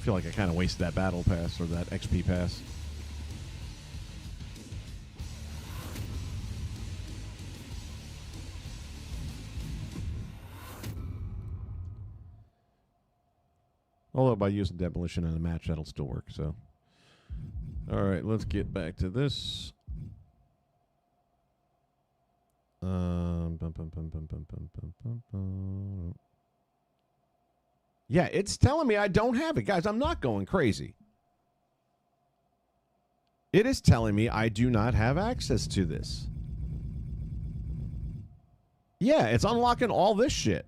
feel like I kind of wasted that battle pass or that XP pass. Although by using demolition in a match, that'll still work. So, all right, let's get back to this. Yeah, it's telling me I don't have it, guys. I'm not going crazy. It is telling me I do not have access to this. Yeah, it's unlocking all this shit.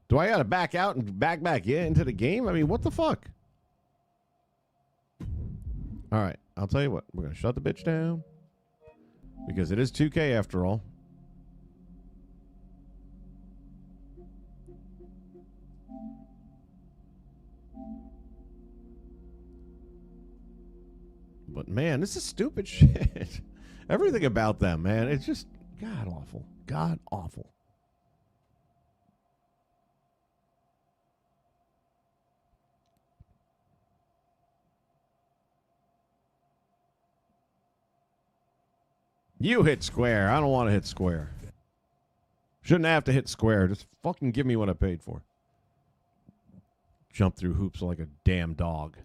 Do I got to back out and back into the game? I mean, what the fuck? All right, I'll tell you what. We're going to shut the bitch down because it is 2K after all. But, man, this is stupid shit. Everything about them, man, it's just god-awful. God-awful. You hit square. I don't want to hit square. Shouldn't have to hit square. Just fucking give me what I paid for. Jump through hoops like a damn dog.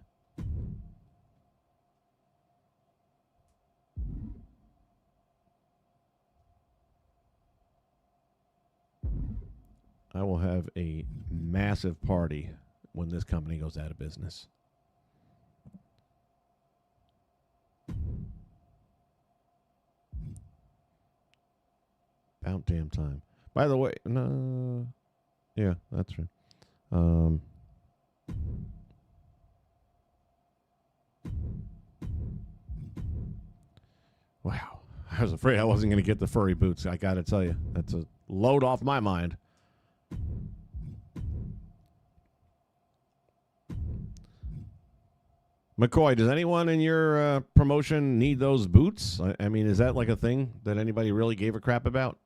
I will have a massive party when this company goes out of business. About damn time. By the way, no, yeah, that's right. Wow, I was afraid I wasn't going to get the furry boots. I got to tell you, that's a load off my mind. McCoy, does anyone in your promotion need those boots? I mean, is that like a thing that anybody really gave a crap about?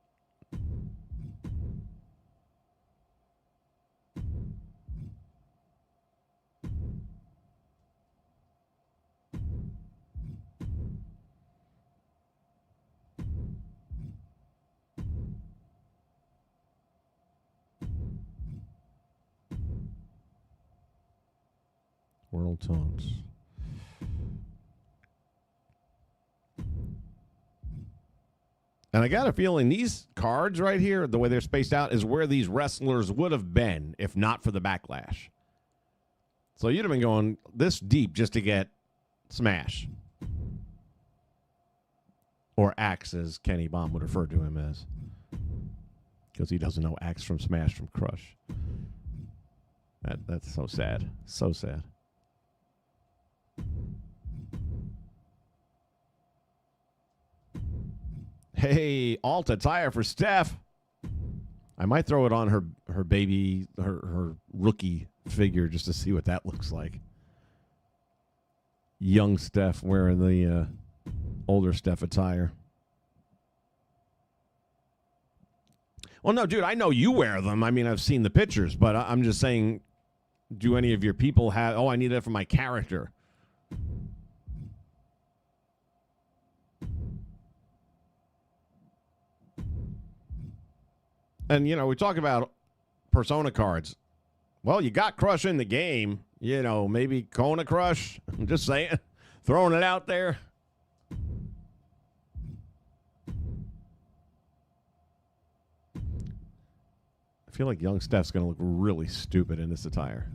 World Taunts. And I got a feeling these cards right here, the way they're spaced out, is where these wrestlers would have been if not for the backlash. So you'd have been going this deep just to get Smash. Or Axe, as Kenny Baum would refer to him as. Because he doesn't know Axe from Smash from Crush. That's so sad. So sad. Hey, alt attire for Steph. I might throw it on her baby, her rookie figure just to see what that looks like. Young Steph wearing the older Steph attire. Well, no, dude, I know you wear them. I mean, I've seen the pictures, but I'm just saying, do any of your people have, I need that for my character? And, we talk about Persona cards. Well, you got Crush in the game. Maybe Kona Crush. I'm just saying. Throwing it out there. I feel like young Steph's going to look really stupid in this attire.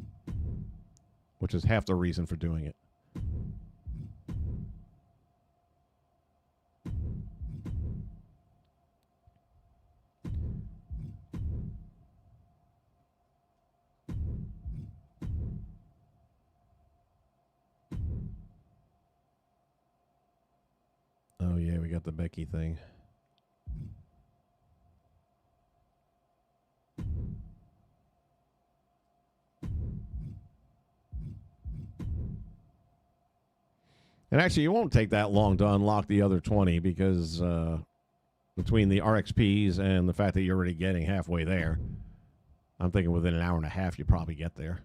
Which is half the reason for doing it. Oh, yeah, we got the Becky thing. And actually, it won't take that long to unlock the other 20 because between the RXPs and the fact that you're already getting halfway there, I'm thinking within an hour and a half you probably get there.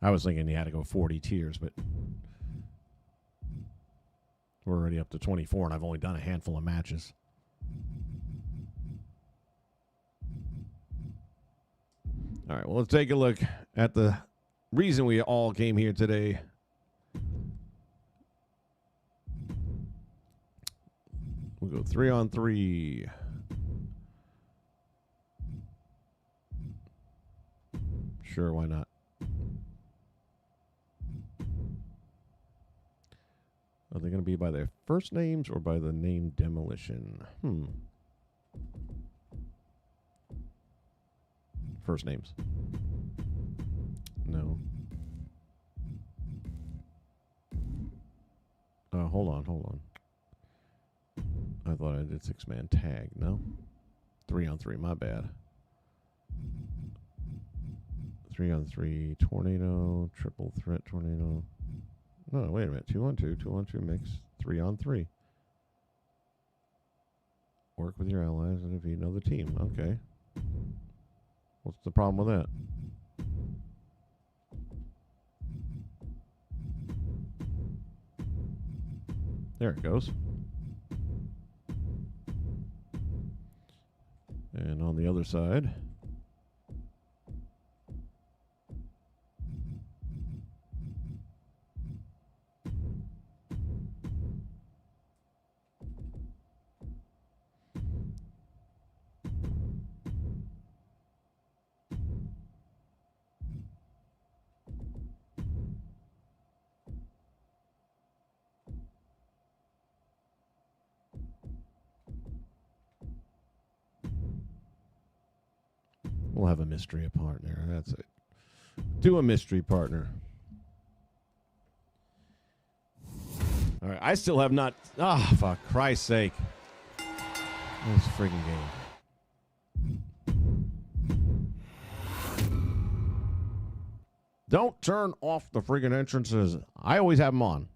I was thinking you had to go 40 tiers, but we're already up to 24, and I've only done a handful of matches. All right, well, let's take a look at the reason we all came here today. We'll go 3-on-3. Sure, why not? Are they going to be by their first names or by the name Demolition? First names. No. Hold on. I thought I did 6-man tag. No? 3-on-3, my bad. 3-on-3 tornado, triple threat tornado. No, wait a minute. 2-on-2, 2-on-2 mix, 3-on-3. Work with your allies and defeat another team. Okay. What's the problem with that? There it goes. And on the other side, we'll have a mystery partner. That's it. Do a mystery partner. All right. I still have not. For Christ's sake. This friggin' game. Don't turn off the friggin' entrances. I always have them on.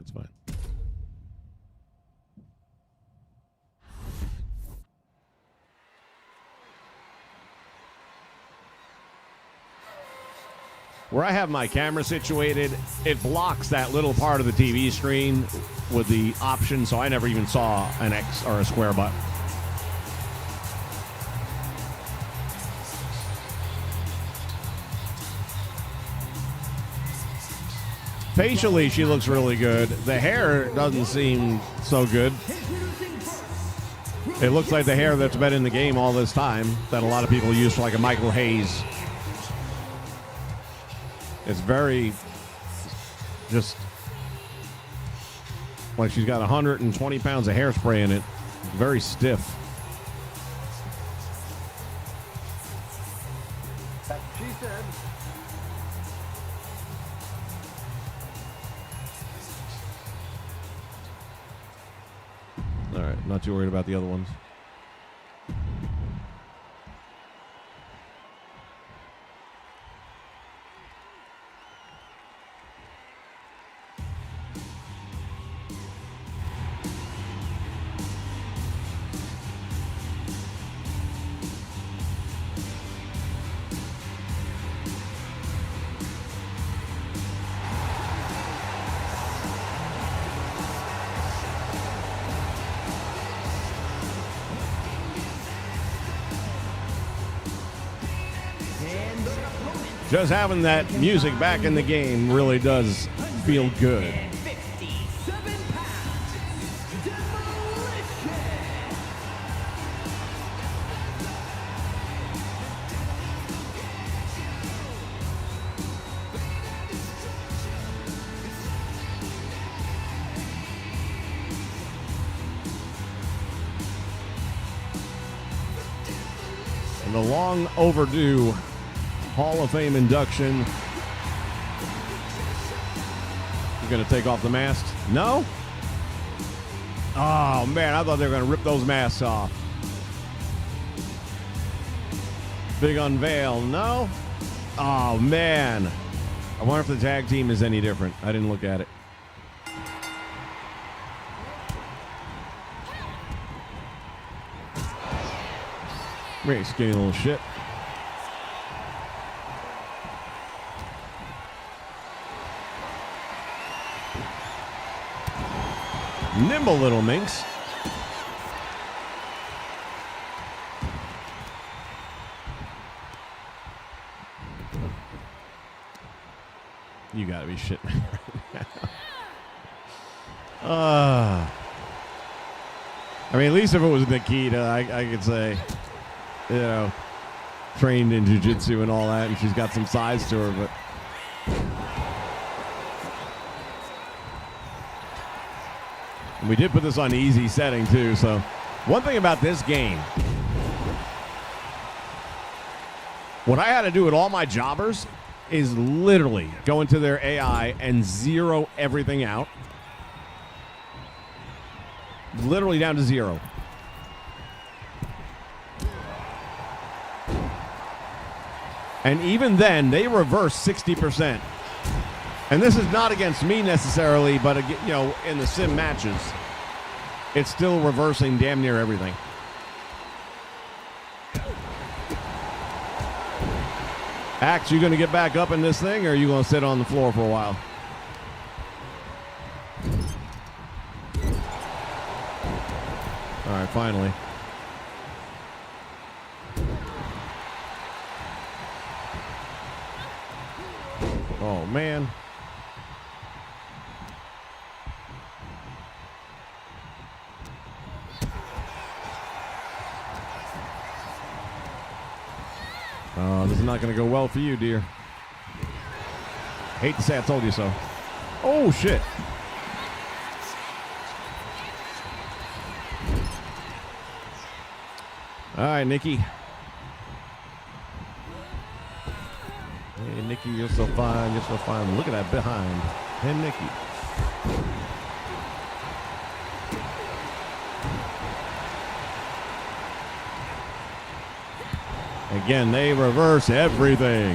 That's fine. Where I have my camera situated, it blocks that little part of the TV screen with the option, so I never even saw an X or a square button. Facially, she looks really good. The hair doesn't seem so good. It looks like the hair that's been in the game all this time that a lot of people use for like a Michael Hayes. It's very just like she's got 120 pounds of hairspray in it. Very stiff. That's what she said. All right, not too worried about the other ones. Just having that music back in the game really does feel good. 57 pounds. Demolition. And the long overdue Hall of Fame induction. You're going to take off the mask? No? Oh, man, I thought they were going to rip those masks off. Big unveil. No? Oh, man. I wonder if the tag team is any different. I didn't look at it. Very skinny little shit. Nimble little minx. You gotta be shitting me right now. I mean, at least if it was Nikita, I could say, you know, trained in jiu-jitsu and all that, and she's got some size to her, but and we did put this on easy setting, too. So one thing about this game, what I had to do with all my jobbers is literally go into their AI and zero everything out. Literally down to zero. And even then, they reverse 60%. And this is not against me necessarily, but you know, in the sim matches, it's still reversing damn near everything. Axe, you going to get back up in this thing, or are you going to sit on the floor for a while? All right, finally. Oh, man. This is not going to go well for you, dear. Hate to say I told you so. Oh, shit. All right, Nikki. Hey, Nikki, you're so fine. You're so fine. Look at that behind. Hey, Nikki. Again, they reverse everything.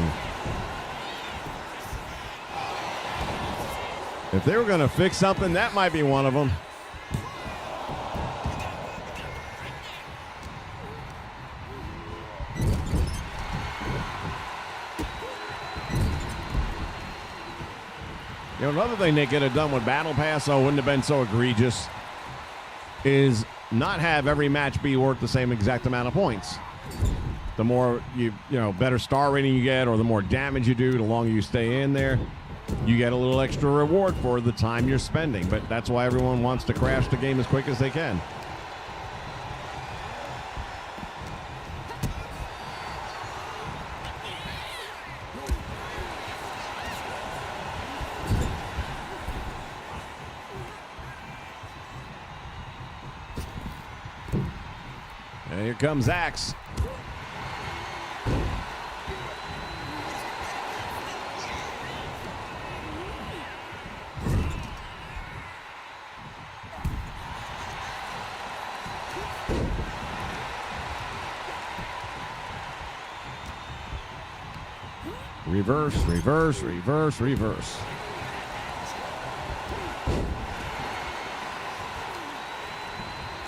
If they were going to fix something, that might be one of them. You know, another thing they could have done with Battle Pass, so it wouldn't have been so egregious, is not have every match be worth the same exact amount of points. The more you better star rating you get, or the more damage you do, the longer you stay in there, you get a little extra reward for the time you're spending. But that's why everyone wants to crash the game as quick as they can. And here comes Axe. Reverse, reverse, reverse, reverse.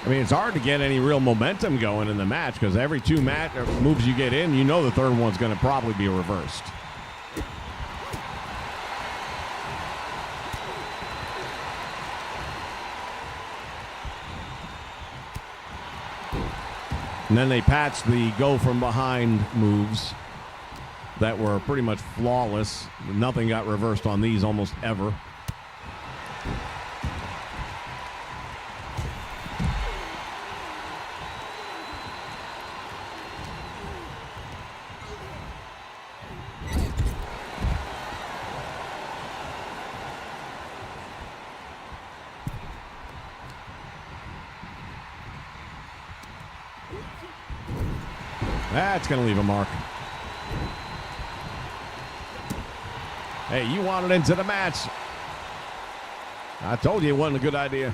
I mean, it's hard to get any real momentum going in the match because every two moves you get in, you know the third one's going to probably be reversed. And then they patched the go from behind moves that were pretty much flawless. Nothing got reversed on these almost ever. That's going to leave a mark. Hey, you wanted into the match. I told you it wasn't a good idea.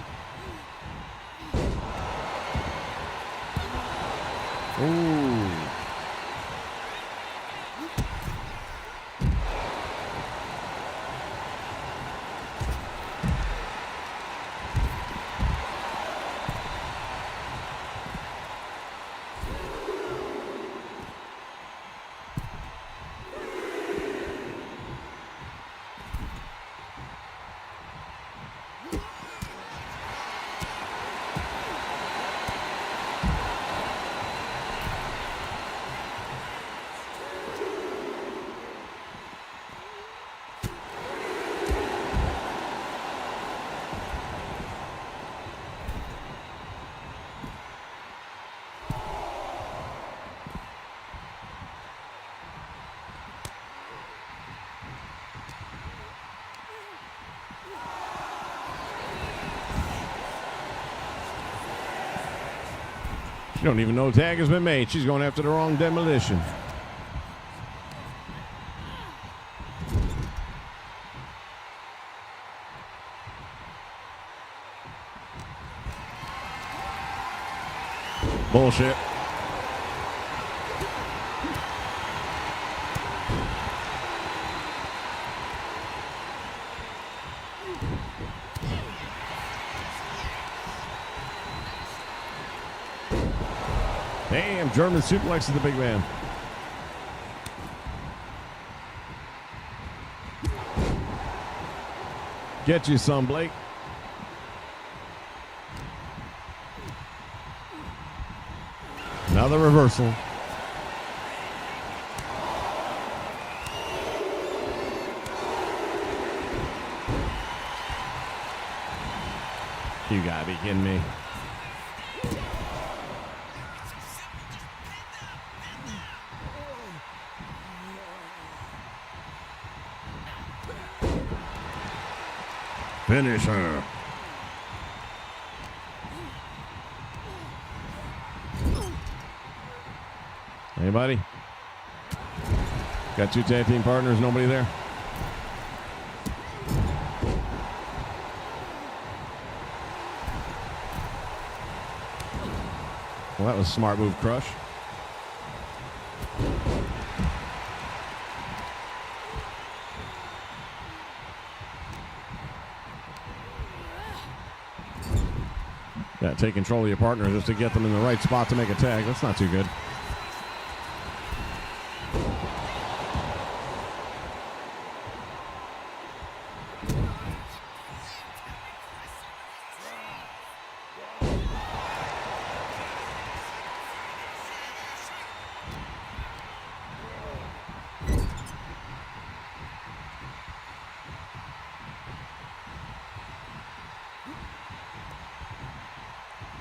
Ooh. She don't even know tag has been made. She's going after the wrong demolition. Bullshit. Damn, German suplexes the big man. Get you some, Blake. Another reversal. You gotta be kidding me. Finish her. Anybody? Got two tag team partners, nobody there? Well, that was a smart move, Crush. take control of your partner just to get them in the right spot to make a tag. That's not too good.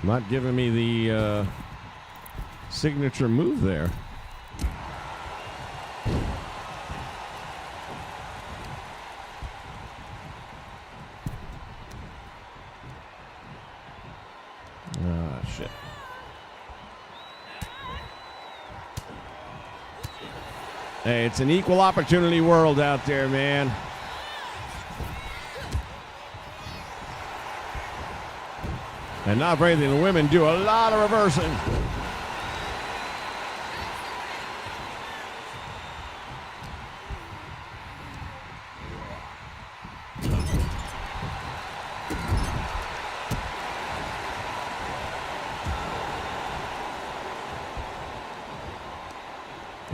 Not giving me the signature move there. Ah, shit. Hey, it's an equal opportunity world out there, man. And not for anything, the women do a lot of reversing.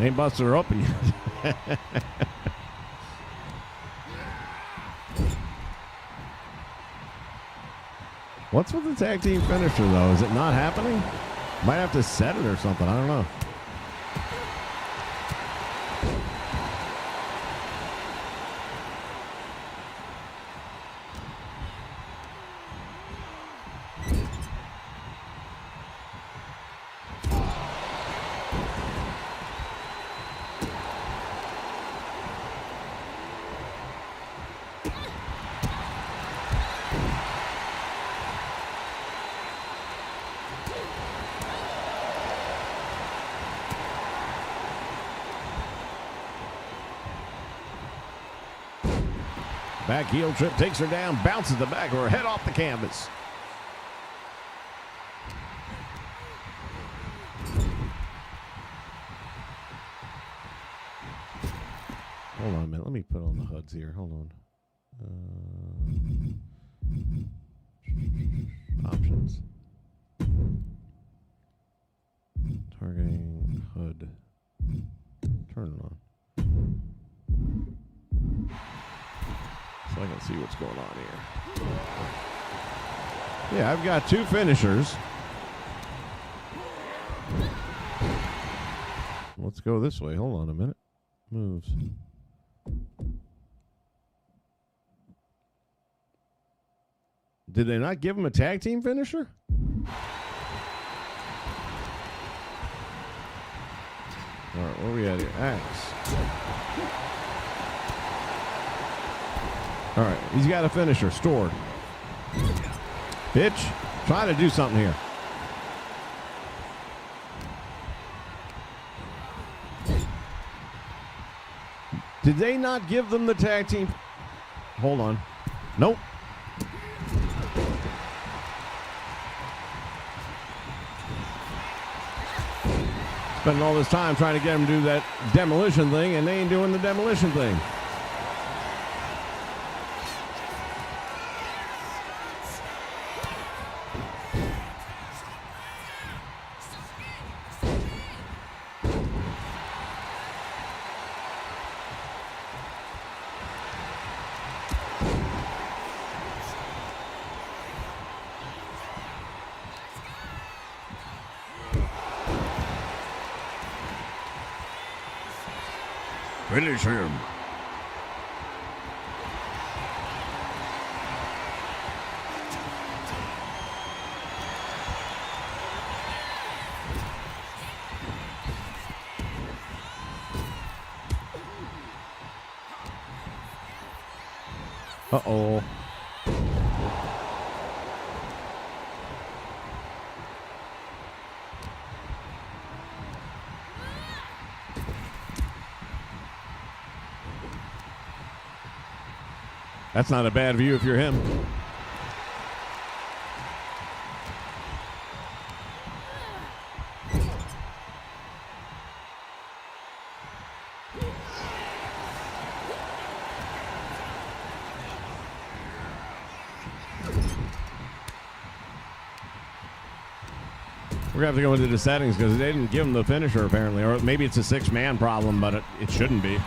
Ain't busted her open yet. What's with the tag team finisher, though? Is it not happening? Might have to set it or something. I don't know. Back heel trip takes her down, bounces the back of her head off the canvas. Hold on a minute. Let me put on the HUDs here. Hold on. Options. Targeting HUD. Turn it on. So I can see what's going on here. Yeah, I've got two finishers. Let's go this way. Hold on a minute. Moves. Did they not give him a tag team finisher? All right, where are we at here? Axe. All right, he's got a finisher stored. Bitch, trying to do something here. Did they not give them the tag team? Hold on. Nope. Spending all this time trying to get him to do that demolition thing, and they ain't doing the demolition thing. Finish him. Uh-oh. That's not a bad view if you're him. We're going to have to go into the settings because they didn't give him the finisher, apparently. Or maybe it's a six-man problem, but it shouldn't be.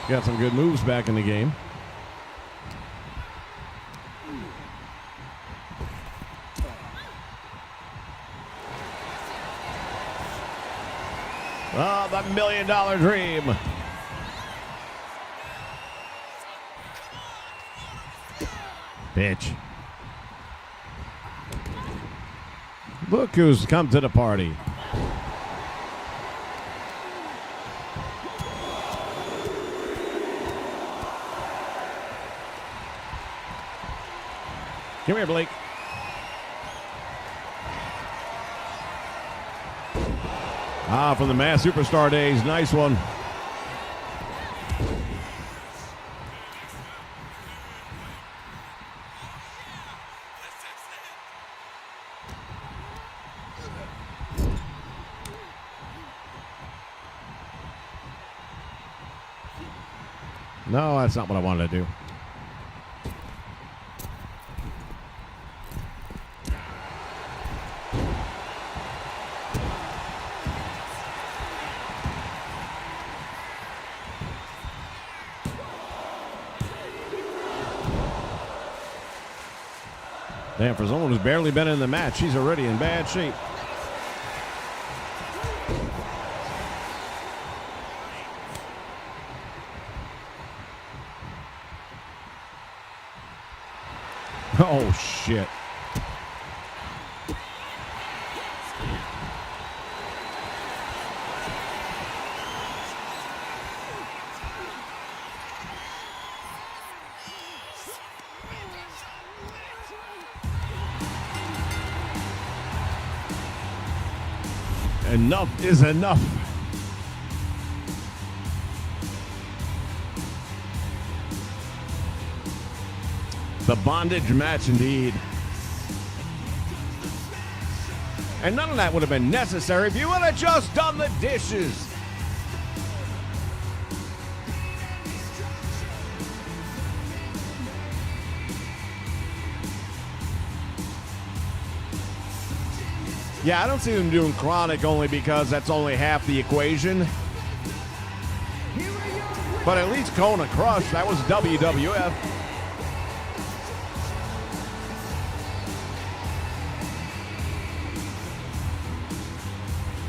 Got some good moves back in the game. Oh, the $1 million dream. Bitch. Look who's come to the party. Come here, Blake. Ah, from the Mass Superstar days. Nice one. No, that's not what I wanted to do. Damn, for someone who's barely been in the match, she's already in bad shape. Oh, shit. Enough is enough. The bondage match indeed. And none of that would have been necessary if you would have just done the dishes. Yeah, I don't see them doing Chronic only because that's only half the equation. But at least Kona Crush, that was WWF.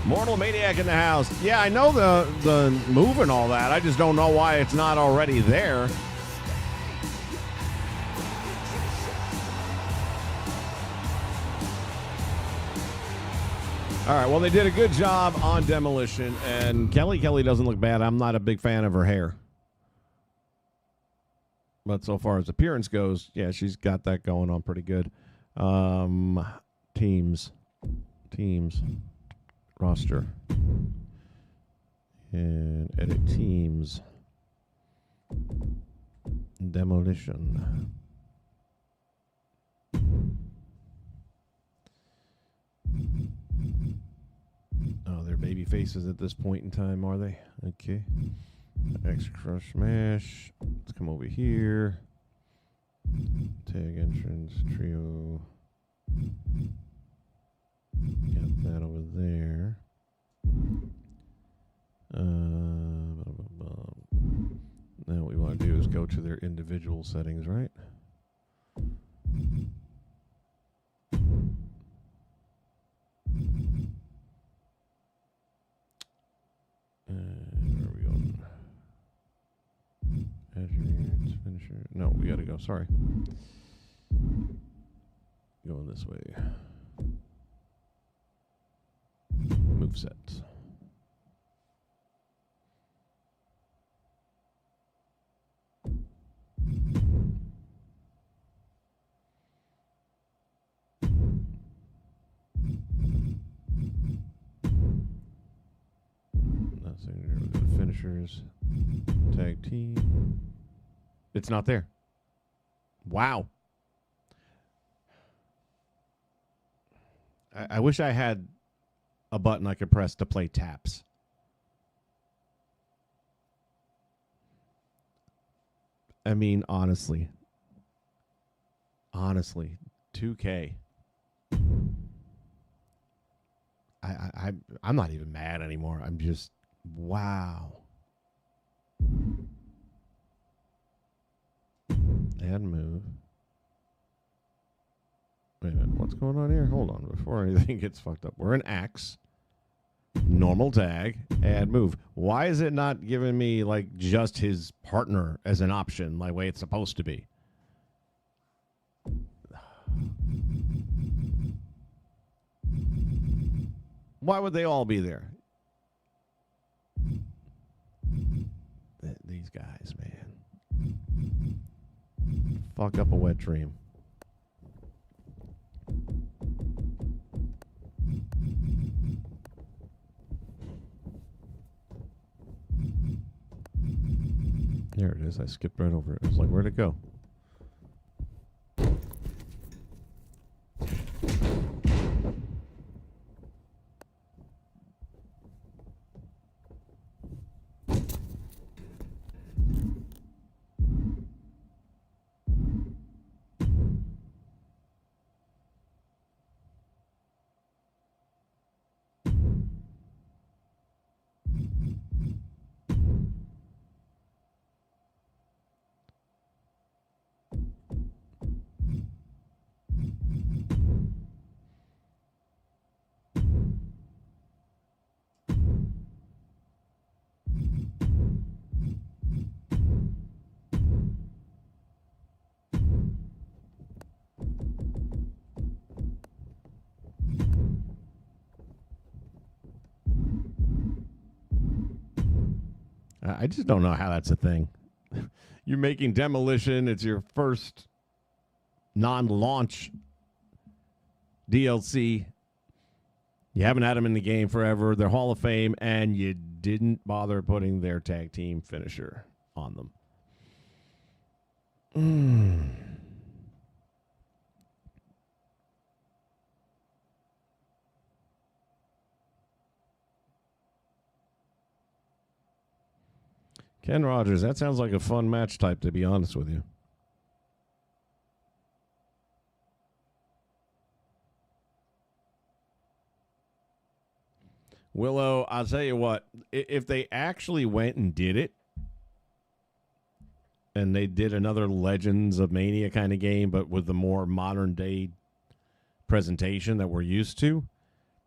Mortal Maniac in the house. Yeah, I know the move and all that. I just don't know why it's not already there. All right, well, they did a good job on Demolition, and Kelly doesn't look bad. I'm not a big fan of her hair. But so far as appearance goes, yeah, she's got that going on pretty good. Teams. Roster. And edit teams. Demolition. Oh, they're baby faces at this point in time, are they? Okay. X Crush Smash. Let's come over here. Tag entrance trio. Got that over there. Now what we want to do is go to their individual settings, right? Where are we going? Attributes, finisher. No, we gotta go. Sorry. Going this way. Moveset. So here we go to finishers. Tag team. It's not there. Wow. I wish I had a button I could press to play taps. I mean, honestly, 2K. I'm not even mad anymore. I'm just, wow. Add move. Wait a minute, what's going on here? Hold on, before anything gets fucked up. We're in Axe. Normal tag, add move. Why is it not giving me like just his partner as an option, like way it's supposed to be? Why would they all be there? These guys, man. Fuck up a wet dream. There it is. I skipped right over it. I was like, where'd it go? I just don't know how that's a thing. You're making Demolition. It's your first non-launch DLC. You haven't had them in the game forever. They're Hall of Fame, and you didn't bother putting their tag team finisher on them. Ken Rogers, that sounds like a fun match type, to be honest with you. Willow, I'll tell you what, if they actually went and did it, and they did another Legends of Mania kind of game, but with the more modern day presentation that we're used to,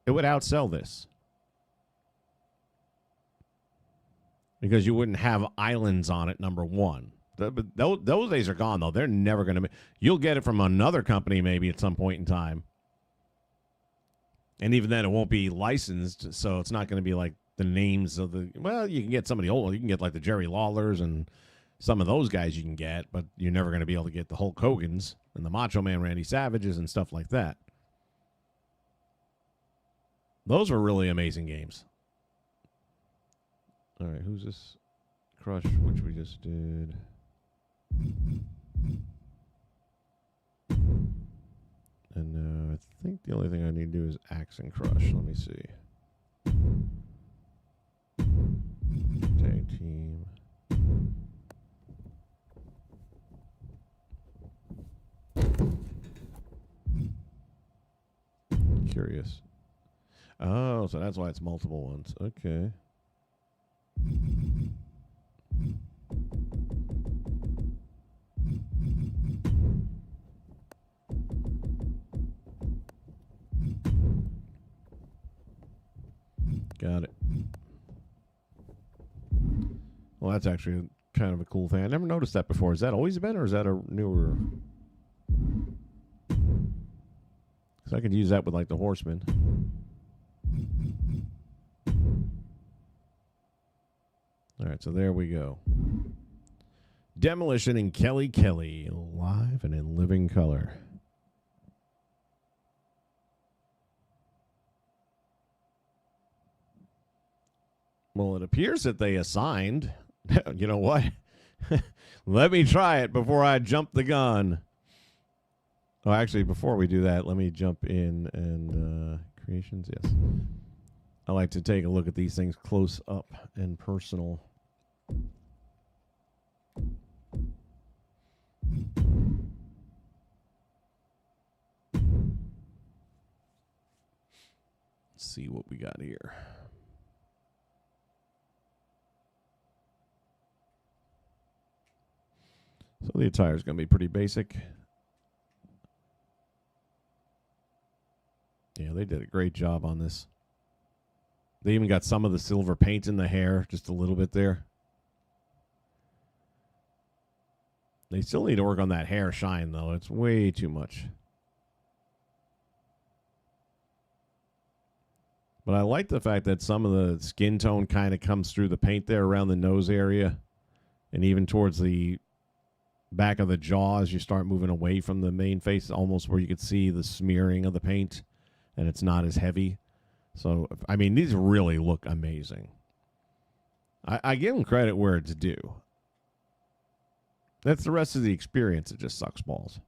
it would outsell this. Because you wouldn't have islands on it, number one. But those days are gone, though. They're never going to be. You'll get it from another company maybe at some point in time. And even then, it won't be licensed, so it's not going to be like the names of the... Well, you can get somebody old. You can get like the Jerry Lawlers and some of those guys you can get, but you're never going to be able to get the Hulk Hogans and the Macho Man Randy Savages and stuff like that. Those were really amazing games. All right, who's this? Crush, which we just did. And I think the only thing I need to do is Axe and Crush. Let me see. Tag team. Curious. Oh, so that's why it's multiple ones. Okay. Got it. Well, that's actually kind of a cool thing. I never noticed that before. Has that always been, or is that a newer? So I could use that with like the Horsemen. All right, so there we go. Demolition and Kelly Kelly, live and in living color. Well, it appears that they assigned. You know what? Let me try it before I jump the gun. Oh, actually, before we do that, let me jump in and creations. Yes. I like to take a look at these things close up and personal. Let's see what we got here. So the attire is going to be pretty basic. Yeah, they did a great job on this. They even got some of the silver paint in the hair, just a little bit there. They still need to work on that hair shine, though. It's way too much. But I like the fact that some of the skin tone kind of comes through the paint there around the nose area and even towards the back of the jaw as you start moving away from the main face, almost where you could see the smearing of the paint and it's not as heavy. So, I mean, these really look amazing. I give them credit where it's due. That's the rest of the experience. It just sucks balls.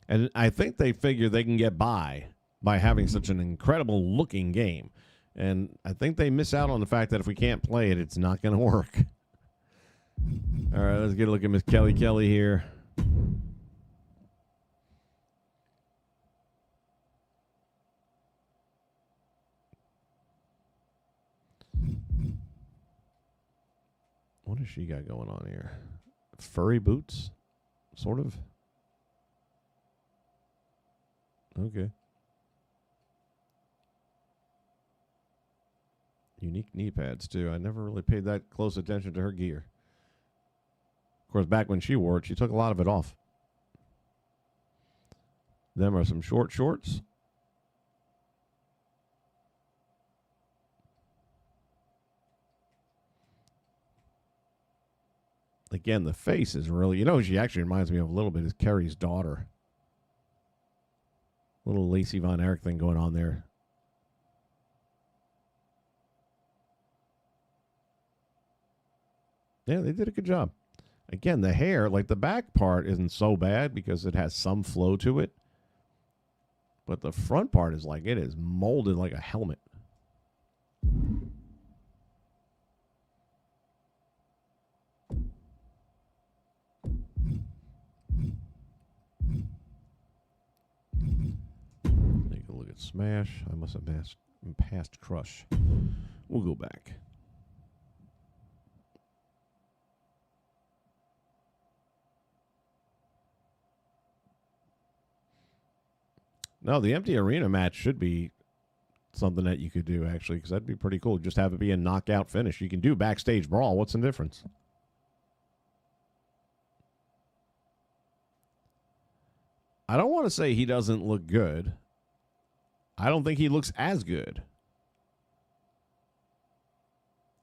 And I think they figure they can get by having such an incredible looking game. And I think they miss out on the fact that if we can't play it, it's not going to work. All right, let's get a look at Miss Kelly Kelly here. What has she got going on here? Furry boots? Sort of. Okay. Unique knee pads, too. I never really paid that close attention to her gear. Of course, back when she wore it, she took a lot of it off. Them are some short shorts. Again, the face is really, you know, she actually reminds me of a little bit is Carrie's daughter. Little Lacey Von Erich thing going on there. Yeah, they did a good job. Again, the hair, like the back part isn't so bad because it has some flow to it. But the front part is like, it is molded like a helmet. Take a look at Smash. I must have passed Crush. We'll go back. No, the empty arena match should be something that you could do, actually, because that'd be pretty cool. Just have it be a knockout finish. You can do backstage brawl. What's the difference? I don't want to say he doesn't look good. I don't think he looks as good.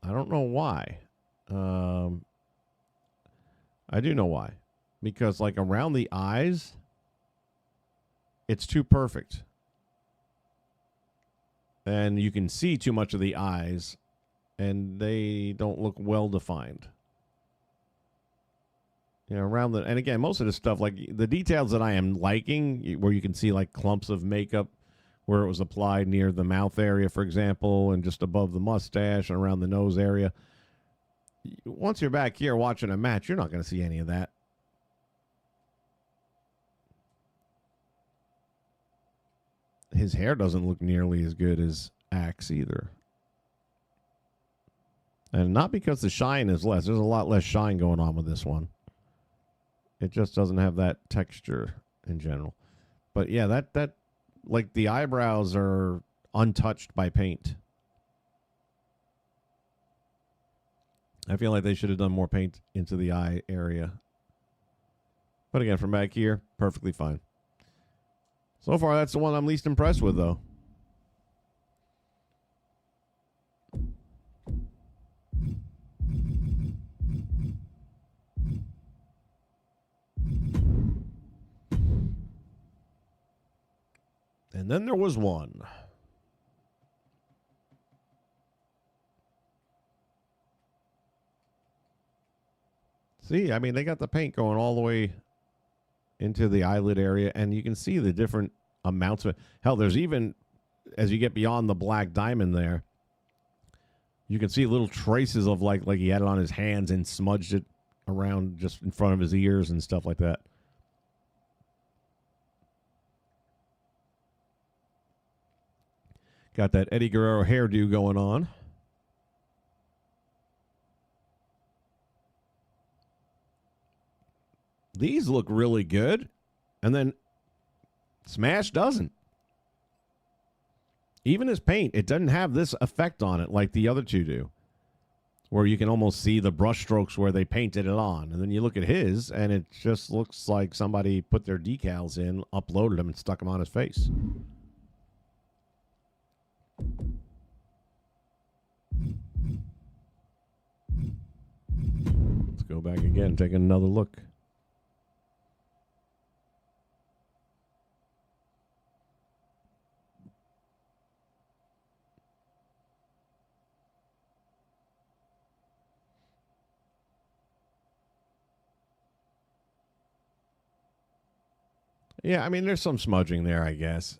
I don't know why. I do know why. Because, like, around the eyes, it's too perfect. And you can see too much of the eyes, and they don't look well defined. You know, around the, and again, most of the stuff, like the details that I am liking, where you can see like clumps of makeup where it was applied near the mouth area, for example, and just above the mustache and around the nose area. Once you're back here watching a match, you're not going to see any of that. His hair doesn't look nearly as good as Axe either. And not because the shine is less. There's a lot less shine going on with this one. It just doesn't have that texture in general. But yeah, that like the eyebrows are untouched by paint. I feel like they should have done more paint into the eye area. But again, from back here, perfectly fine. So far, that's the one I'm least impressed with, though. And then there was one. See, I mean, they got the paint going all the way into the eyelid area, and you can see the different amounts of it. Hell, there's even, as you get beyond the black diamond there, you can see little traces of like he had it on his hands and smudged it around just in front of his ears and stuff like that. Got that Eddie Guerrero hairdo going on. These look really good. And then Smash doesn't. Even his paint, it doesn't have this effect on it like the other two do, where you can almost see the brush strokes where they painted it on. And then you look at his, and it just looks like somebody put their decals in, uploaded them, and stuck them on his face. Let's go back again, take another look. Yeah, I mean, there's some smudging there, I guess.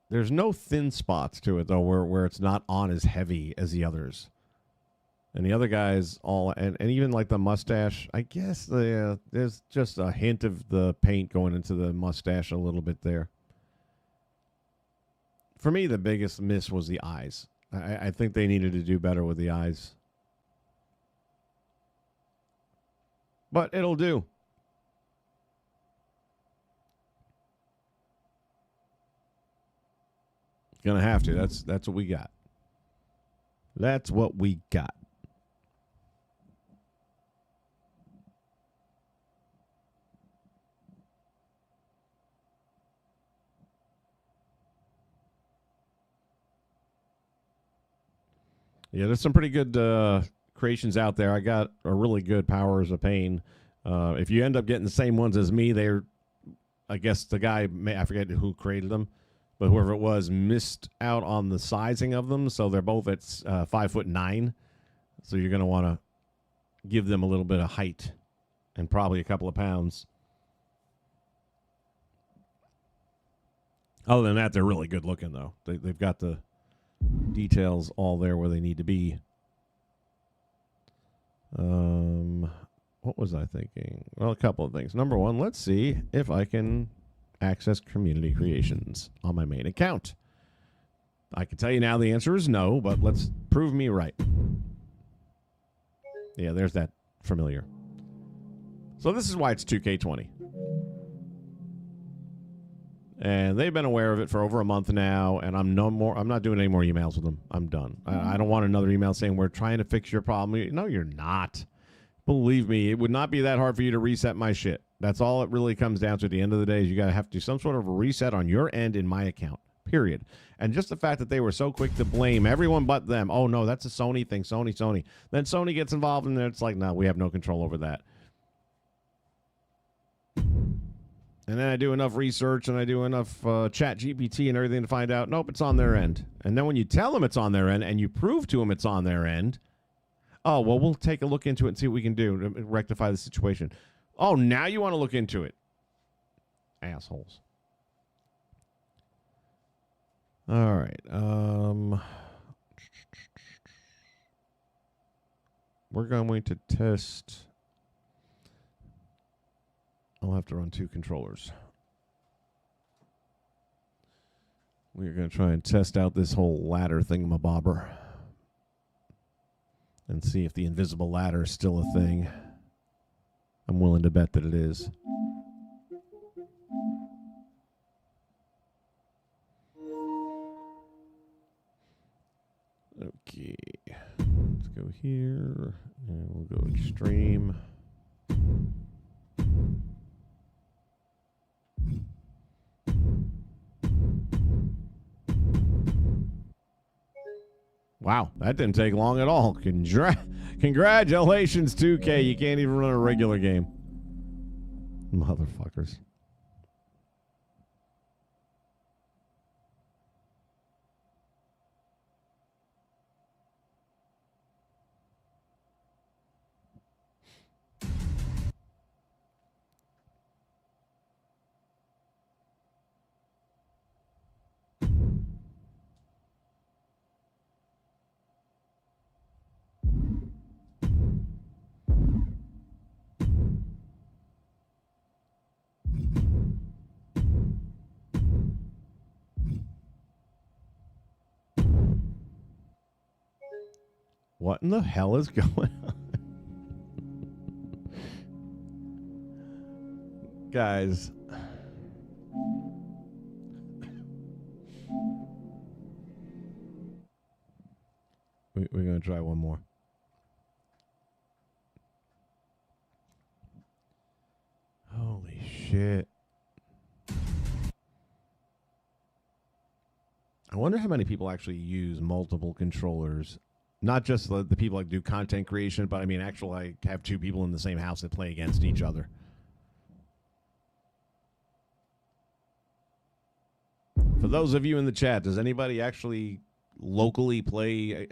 There's no thin spots to it, though, where it's not on as heavy as the others. And the other guys all, and even like the mustache, I guess there's just a hint of the paint going into the mustache a little bit there. For me, the biggest miss was the eyes. I think they needed to do better with the eyes. But it'll do. Gonna have to. That's what we got. That's what we got. Yeah, there's some pretty good creations out there. I got a really good Powers of Pain. If you end up getting the same ones as me, they're, I guess the guy, I forget who created them, but whoever it was missed out on the sizing of them. So they're both at 5'9". So you're going to want to give them a little bit of height and probably a couple of pounds. Other than that, they're really good looking, though. They've got the details all there where they need to be. What was I thinking? Well, a couple of things. Number one, let's see if I can access Community Creations on my main account. I can tell you now the answer is no, but let's prove me right. Yeah, there's that familiar. So this is why it's 2K20. And they've been aware of it for over a month now, and I'm not doing any more emails with them. I'm done. I don't want another email saying we're trying to fix your problem. No, you're not. Believe me, it would not be that hard for you to reset my shit. That's all it really comes down to at the end of the day is you got to have to do some sort of a reset on your end in my account, period. And just the fact that they were so quick to blame everyone but them. Oh, no, that's a Sony thing. Sony. Then Sony gets involved, and it's like, no, we have no control over that. And then I do enough research and I do enough chat GPT and everything to find out, nope, it's on their end. And then when you tell them it's on their end and you prove to them it's on their end, oh, well, we'll take a look into it and see what we can do to rectify the situation. Oh, now you want to look into it. Assholes. All right. We're going to test. I'll have to run 2 controllers. We're going to try and test out this whole ladder thingamabobber and see if the invisible ladder is still a thing. I'm willing to bet that it is. Okay. Let's go here. And we'll go extreme. Wow, that didn't take long at all. Congratulations, 2K. You can't even run a regular game. Motherfuckers. What in the hell is going on? Guys. We're going to try one more. Holy shit. I wonder how many people actually use multiple controllers. Not just the people that do content creation, but I mean actually like have two people in the same house that play against each other. For those of you in the chat, does anybody actually locally play,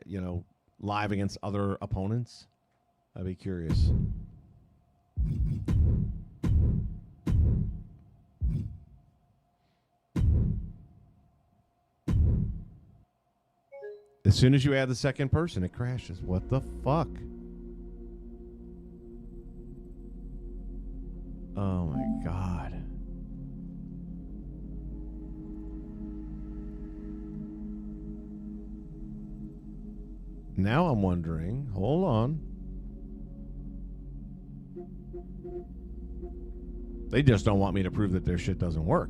live against other opponents? I'd be curious. As soon as you add the second person, it crashes. What the fuck? Oh my god. Now I'm wondering, hold on. They just don't want me to prove that their shit doesn't work.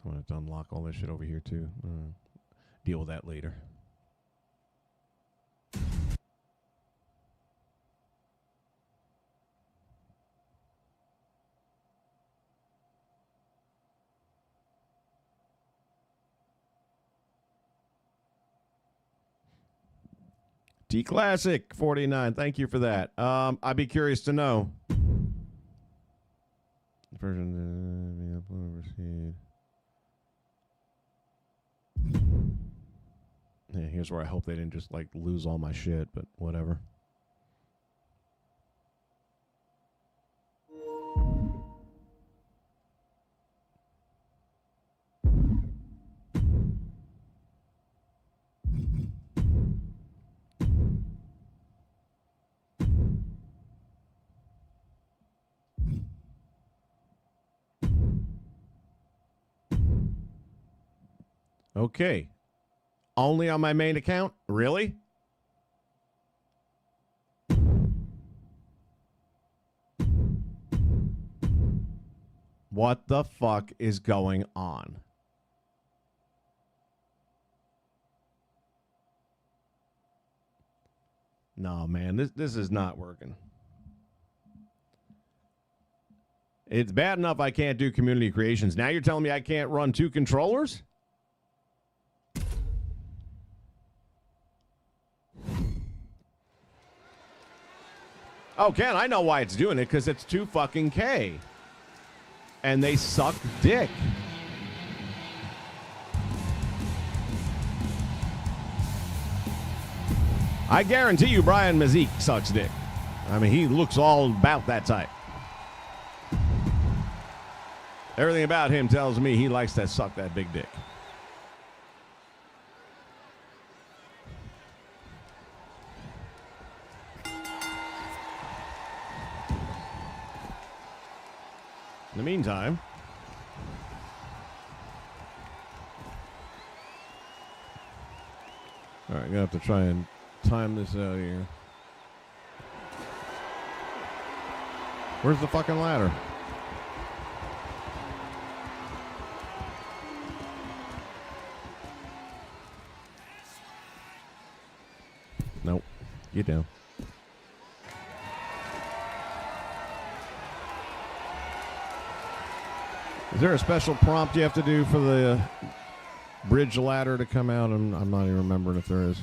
I want to unlock all this shit over here too. Deal with that later. T Classic 49. Thank you for that. I'd be curious to know. Version proceed. Yeah, here's where I hope they didn't just like lose all my shit, but whatever. Okay. Only on my main account? Really? What the fuck is going on? No, man, this is not working. It's bad enough I can't do community creations. Now you're telling me I can't run two controllers? Oh, Ken, I know why it's doing it, because it's 2 fucking K. And they suck dick. I guarantee you Brian Mazik sucks dick. I mean, he looks all about that type. Everything about him tells me he likes to suck that big dick. In the meantime, all right, gonna have to try and time this out here. Where's the fucking ladder? Nope. Get down. Is there a special prompt you have to do for the bridge ladder to come out? I'm not even remembering if there is.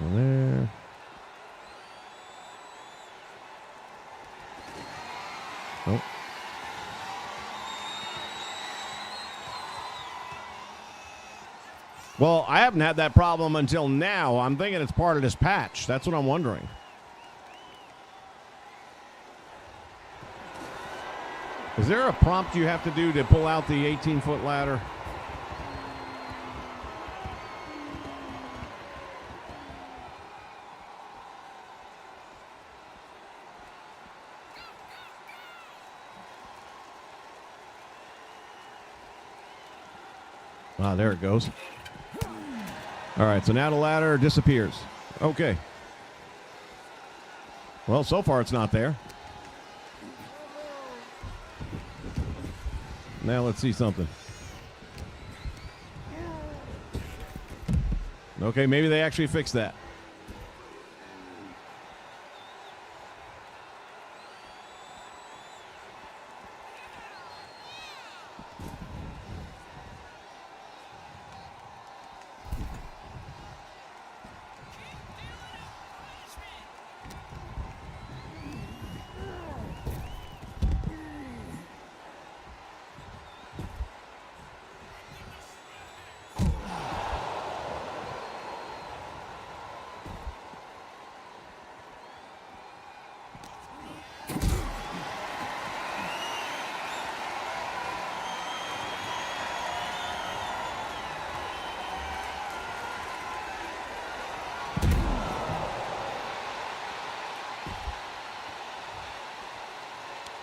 Nothing there. Oh. Well, I haven't had that problem until now. I'm thinking it's part of this patch. That's what I'm wondering. Is there a prompt you have to do to pull out the 18-foot ladder? Ah, there it goes. All right, so now the ladder disappears. Okay. Well, so far it's not there. Now let's see something. Okay, maybe they actually fixed that.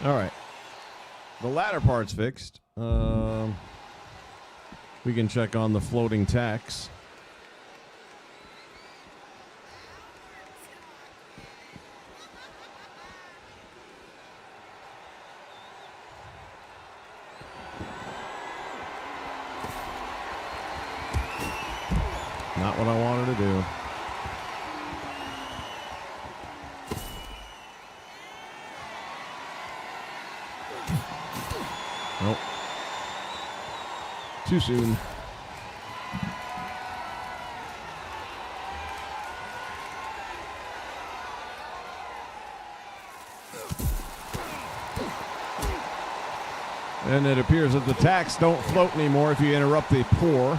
All right. The ladder part's fixed. We can check on the floating tacks. Not what I wanted to do. Nope. Too soon. And it appears that the tacks don't float anymore if you interrupt the pour.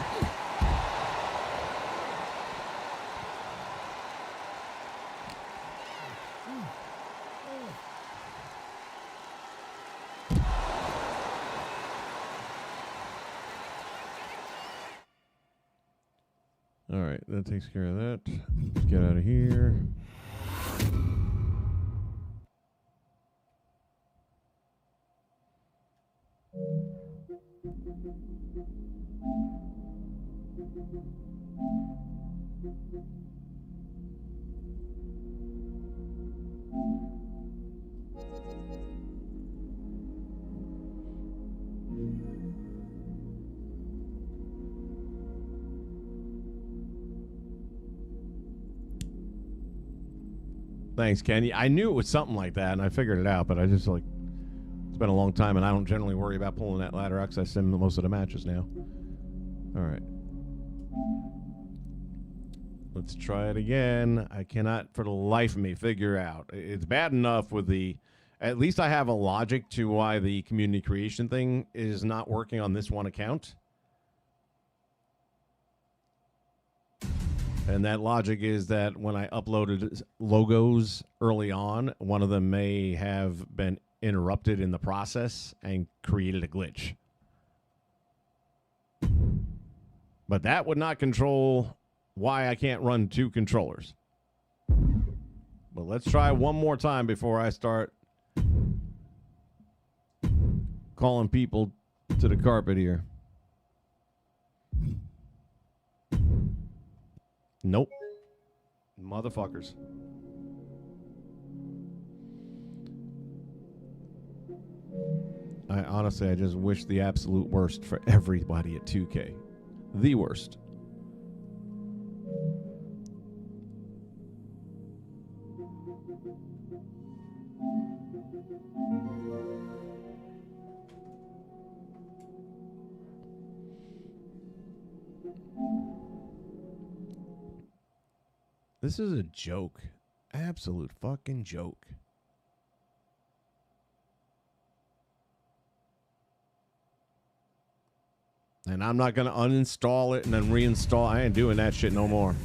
All right, that takes care of that. Let's get out of here. Thanks, Kenny. I knew it was something like that, and I figured it out, but I just it's been a long time, and I don't generally worry about pulling that ladder out because I sim most of the matches now. All right. Let's try it again. I cannot, for the life of me, figure out. It's bad enough with the... At least I have a logic to why the community creation thing is not working on this one account. And that logic is that when I uploaded logos early on, one of them may have been interrupted in the process and created a glitch. But that would not control why I can't run two controllers. But let's try one more time before I start calling people to the carpet here. Nope. Motherfuckers. I just wish the absolute worst for everybody at 2K. The worst. This is a joke. Absolute fucking joke. And I'm not going to uninstall it and then reinstall. I ain't doing that shit no more.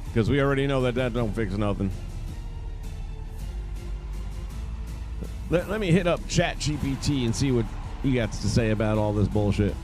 Because we already know that don't fix nothing. Let me hit up ChatGPT and see what he got to say about all this bullshit.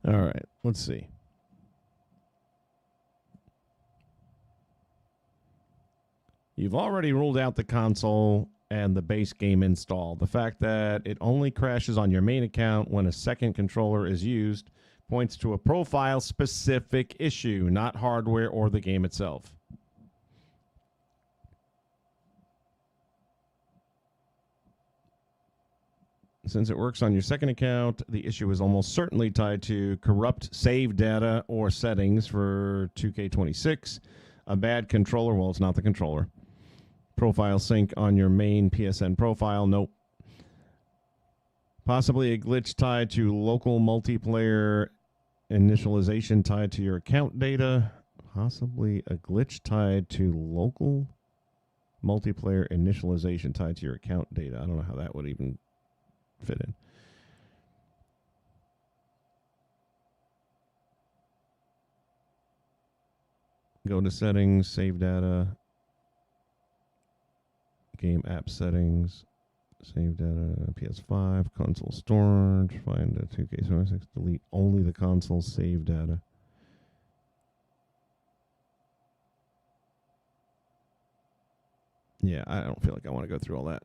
All right, let's see. You've already ruled out the console and the base game install. The fact that it only crashes on your main account when a second controller is used points to a profile-specific issue, not hardware or the game itself. Since it works on your second account, the issue is almost certainly tied to corrupt save data or settings for 2K26, a bad controller. Well, it's not the controller. Profile sync on your main PSN profile. Nope. Possibly a glitch tied to local multiplayer initialization tied to your account data. Possibly a glitch tied to local multiplayer initialization tied to your account data. I don't know how that would even fit in. Go to settings, save data, game app settings, save data, PS5, console storage, find a 2K26, delete only the console save data. Yeah, I don't feel like I want to go through all that.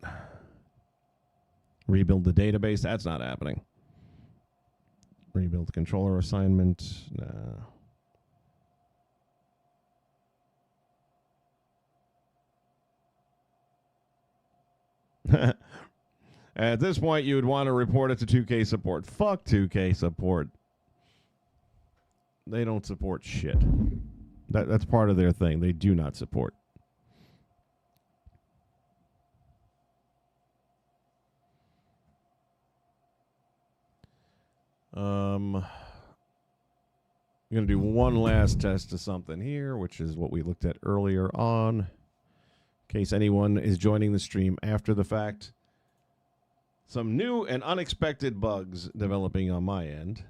Rebuild the database, that's not happening. Rebuild controller assignment, nah. At this point, you would want to report it to 2K support. Fuck 2K support. They don't support shit. That's part of their thing. They do not support. I'm going to do one last test of something here, which is what we looked at earlier on. In case anyone is joining the stream after the fact. Some new and unexpected bugs developing on my end.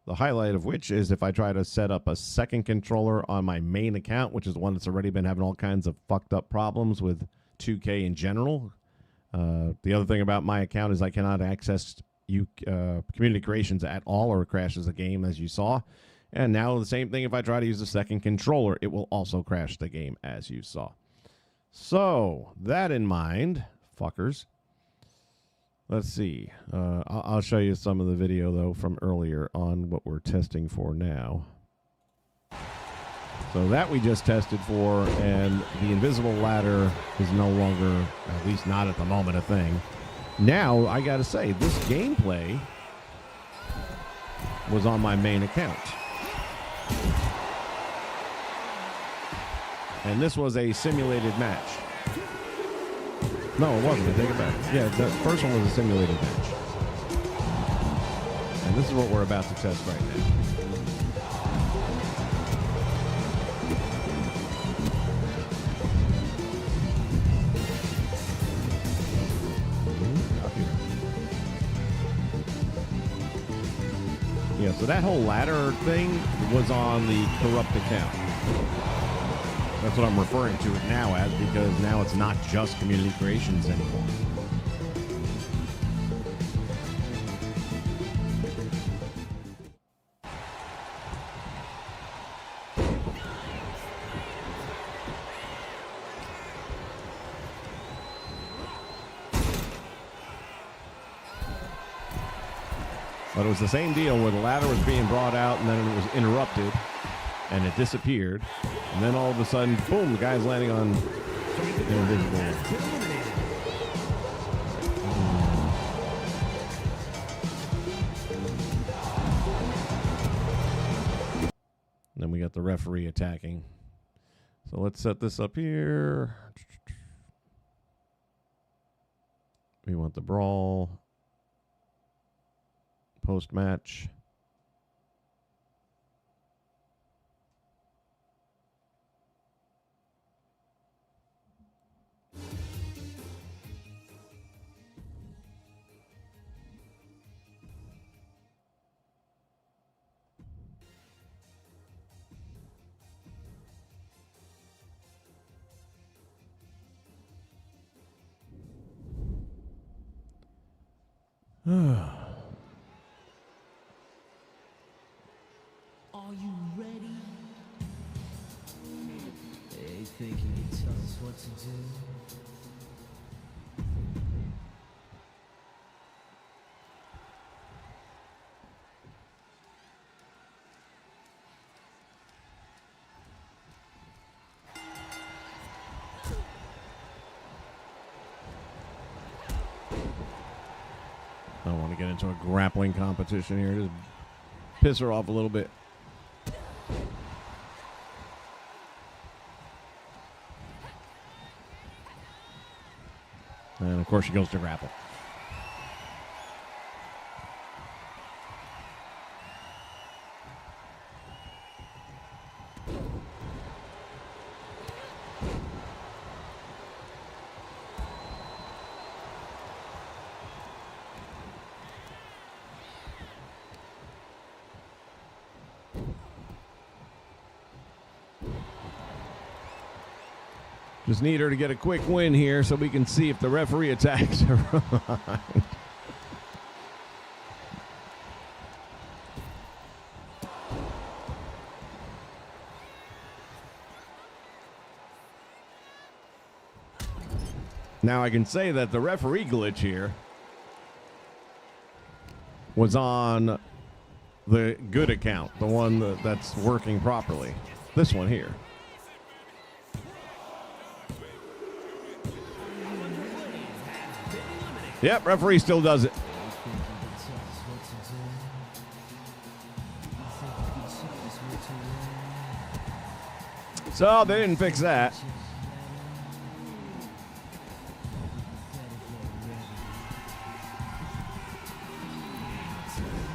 The highlight of which is if I try to set up a second controller on my main account, which is the one that's already been having all kinds of fucked up problems with 2K in general. The other thing about my account is I cannot access community creations at all, or it crashes the game, as you saw. And now the same thing, if I try to use a second controller, it will also crash the game, as you saw. So, that in mind, fuckers, let's see. I'll show you some of the video, though, from earlier on what we're testing for now. So that we just tested for, and the invisible ladder is no longer, at least not at the moment, a thing. Now, I gotta say, this gameplay was on my main account. And this was a simulated match. No, it wasn't. I take it back. Yeah, the first one was a simulated match. This is what we're about to test right now. Yeah, so that whole ladder thing was on the corrupt account. That's what I'm referring to it now as, because now it's not just community creations anymore. But it was the same deal where the ladder was being brought out and then it was interrupted and it disappeared. And then all of a sudden, boom, the guy's landing on an invisible. And then we got the referee attacking. So let's set this up here. We want the brawl. Post-match. Are you ready? Hey, think you can tell us what to do? I don't want to get into a grappling competition here. Just piss her off a little bit. And of course she goes to grapple. Just need her to get a quick win here so we can see if the referee attacks her. Now I can say that the referee glitch here was on the good account, the one that's working properly. This one here. Yep, referee still does it. So they didn't fix that.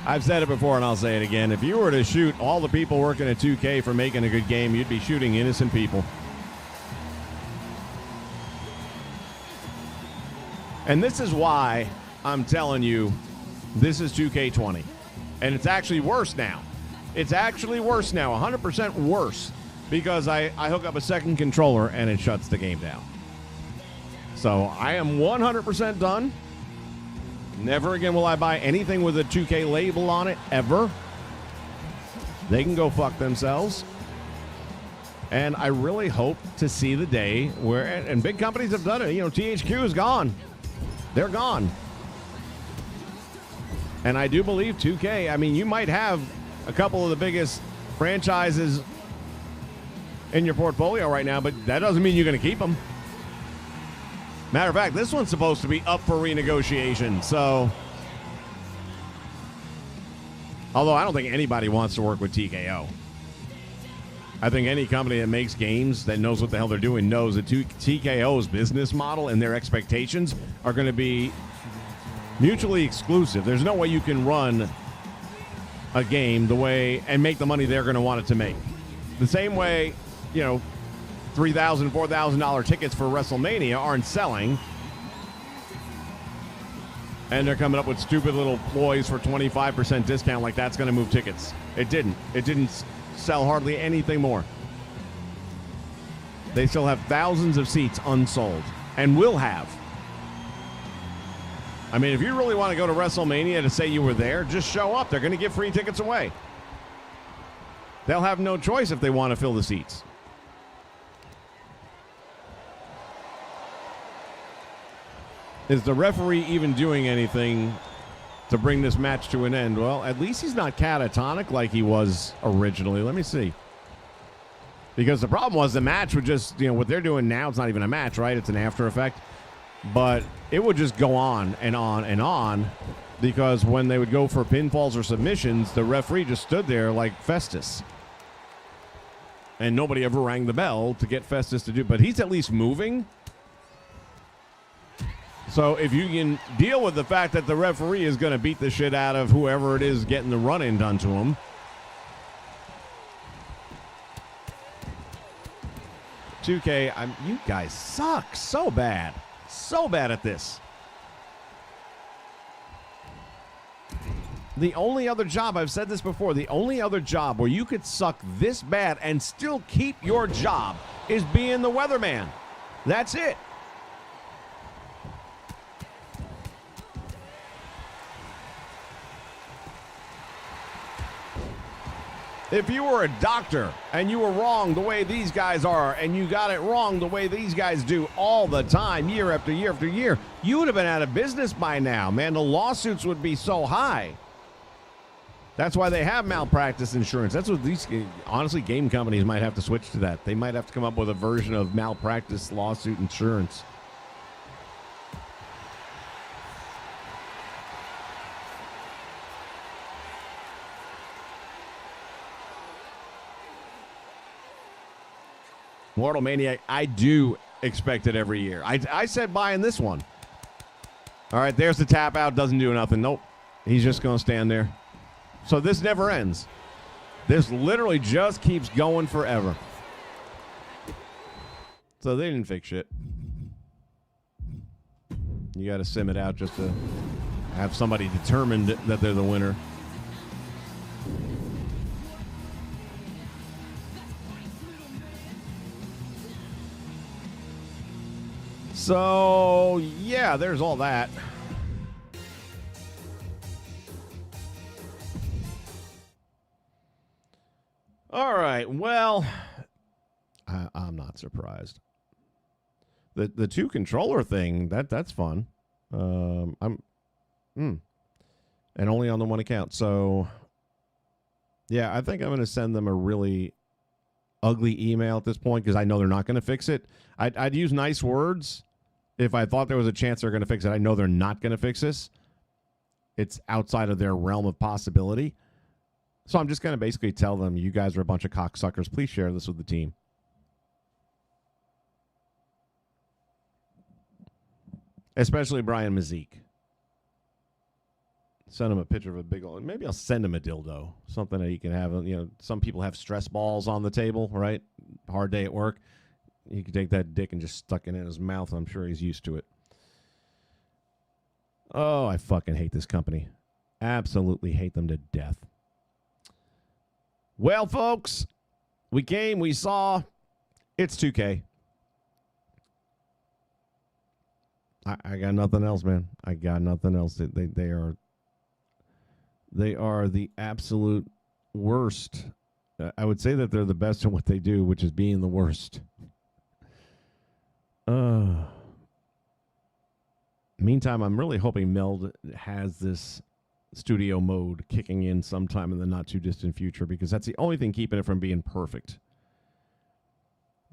I've said it before and I'll say it again. If you were to shoot all the people working at 2K for making a good game, you'd be shooting innocent people. And this is why I'm telling you this is 2K20. And it's actually worse now. It's actually worse now, 100% worse, because I hook up a second controller and it shuts the game down. So I am 100% done. Never again will I buy anything with a 2K label on it, ever. They can go fuck themselves. And I really hope to see the day where, and big companies have done it, you know, THQ is gone. They're gone. And I do believe 2K, I mean, you might have a couple of the biggest franchises in your portfolio right now, but that doesn't mean you're going to keep them. Matter of fact, this one's supposed to be up for renegotiation, so. Although I don't think anybody wants to work with TKO. I think any company that makes games that knows what the hell they're doing knows that TKO's business model and their expectations are going to be mutually exclusive. There's no way you can run a game the way and make the money they're going to want it to make. The same way, you know, $3,000, $4,000 tickets for WrestleMania aren't selling. And they're coming up with stupid little ploys for 25% discount like that's going to move tickets. It didn't. It didn't sell hardly anything more. They still have thousands of seats unsold and will have. I mean, if you really want to go to WrestleMania to say you were there, just show up. They're going to give free tickets away. They'll have no choice if they want to fill the seats. Is the referee even doing anything to bring this match to an end? Well, at least he's not catatonic like he was originally. Let me see. Because the problem was the match would just, you know, what they're doing now, it's not even a match, right? It's an after effect. But it would just go on and on and on because when they would go for pinfalls or submissions, the referee just stood there like Festus. And nobody ever rang the bell to get Festus to do, but he's at least moving. So if you can deal with the fact that the referee is going to beat the shit out of whoever it is getting the run-in done to him. $2K, you guys suck so bad. So bad at this. The only other job, I've said this before, the only other job where you could suck this bad and still keep your job is being the weatherman. That's it. If you were a doctor and you were wrong the way these guys are and you got it wrong the way these guys do all the time, year after year after year, you would have been out of business by now, man. The lawsuits would be so high. That's why they have malpractice insurance. That's what these, honestly, game companies might have to switch to that. They might have to come up with a version of malpractice lawsuit insurance. Mortal Maniac, I do expect it every year. I said buying this one. All right, there's the tap out. Doesn't do nothing. Nope. He's just going to stand there. So this never ends. This literally just keeps going forever. So they didn't fix shit. You got to sim it out just to have somebody determined that they're the winner. So, yeah, there's all that. All right, well, I'm not surprised. The two controller thing, that's fun. And only on the one account. So, yeah, I think I'm going to send them a really ugly email at this point because I know they're not going to fix it. I'd use nice words if I thought there was a chance they're going to fix it. I know they're not going to fix this. It's outside of their realm of possibility. So I'm just going to basically tell them, you guys are a bunch of cocksuckers. Please share this with the team. Especially Brian Mazik. Send him a picture of a big old, maybe I'll send him a dildo. Something that he can have. You know, some people have stress balls on the table, right? Hard day at work. He could take that dick and just stuck it in his mouth. I'm sure he's used to it. Oh, I fucking hate this company. Absolutely hate them to death. Well, folks, we came, we saw. It's 2K. I got nothing else, man. I got nothing else. They are the absolute worst. I would say that they're the best at what they do, which is being the worst. Meantime, I'm really hoping Meld has this studio mode kicking in sometime in the not too distant future, because that's the only thing keeping it from being perfect.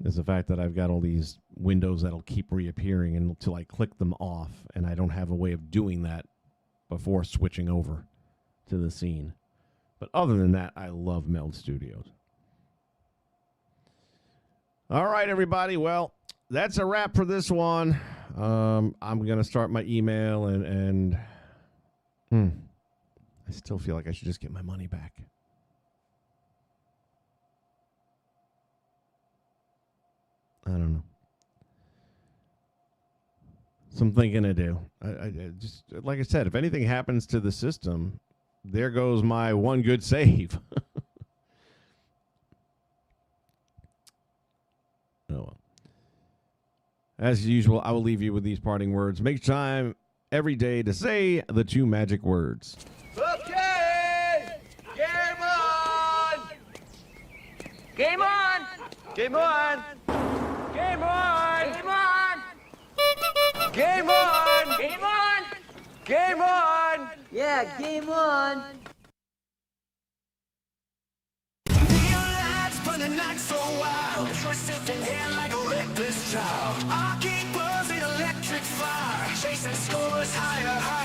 Is the fact that I've got all these windows that'll keep reappearing until I click them off, and I don't have a way of doing that before switching over to the scene. But other than that, I love Meld Studios. All right, everybody. Well, that's a wrap for this one. I'm going to start my email and I still feel like I should just get my money back. I don't know. So I'm thinking to do. I just, like I said, if anything happens to the system, there goes my one good save. Oh well. As usual, I will leave you with these parting words. Make time every day to say the 2 magic words. Okay! Game on! Game on! Game on! Game on! Game on! Game on! Game on! Game on! Yeah, game on. Neon lights burning like so wild, twisted in air like a reckless child. I keep buzzing electric fire, chasing scores higher, higher.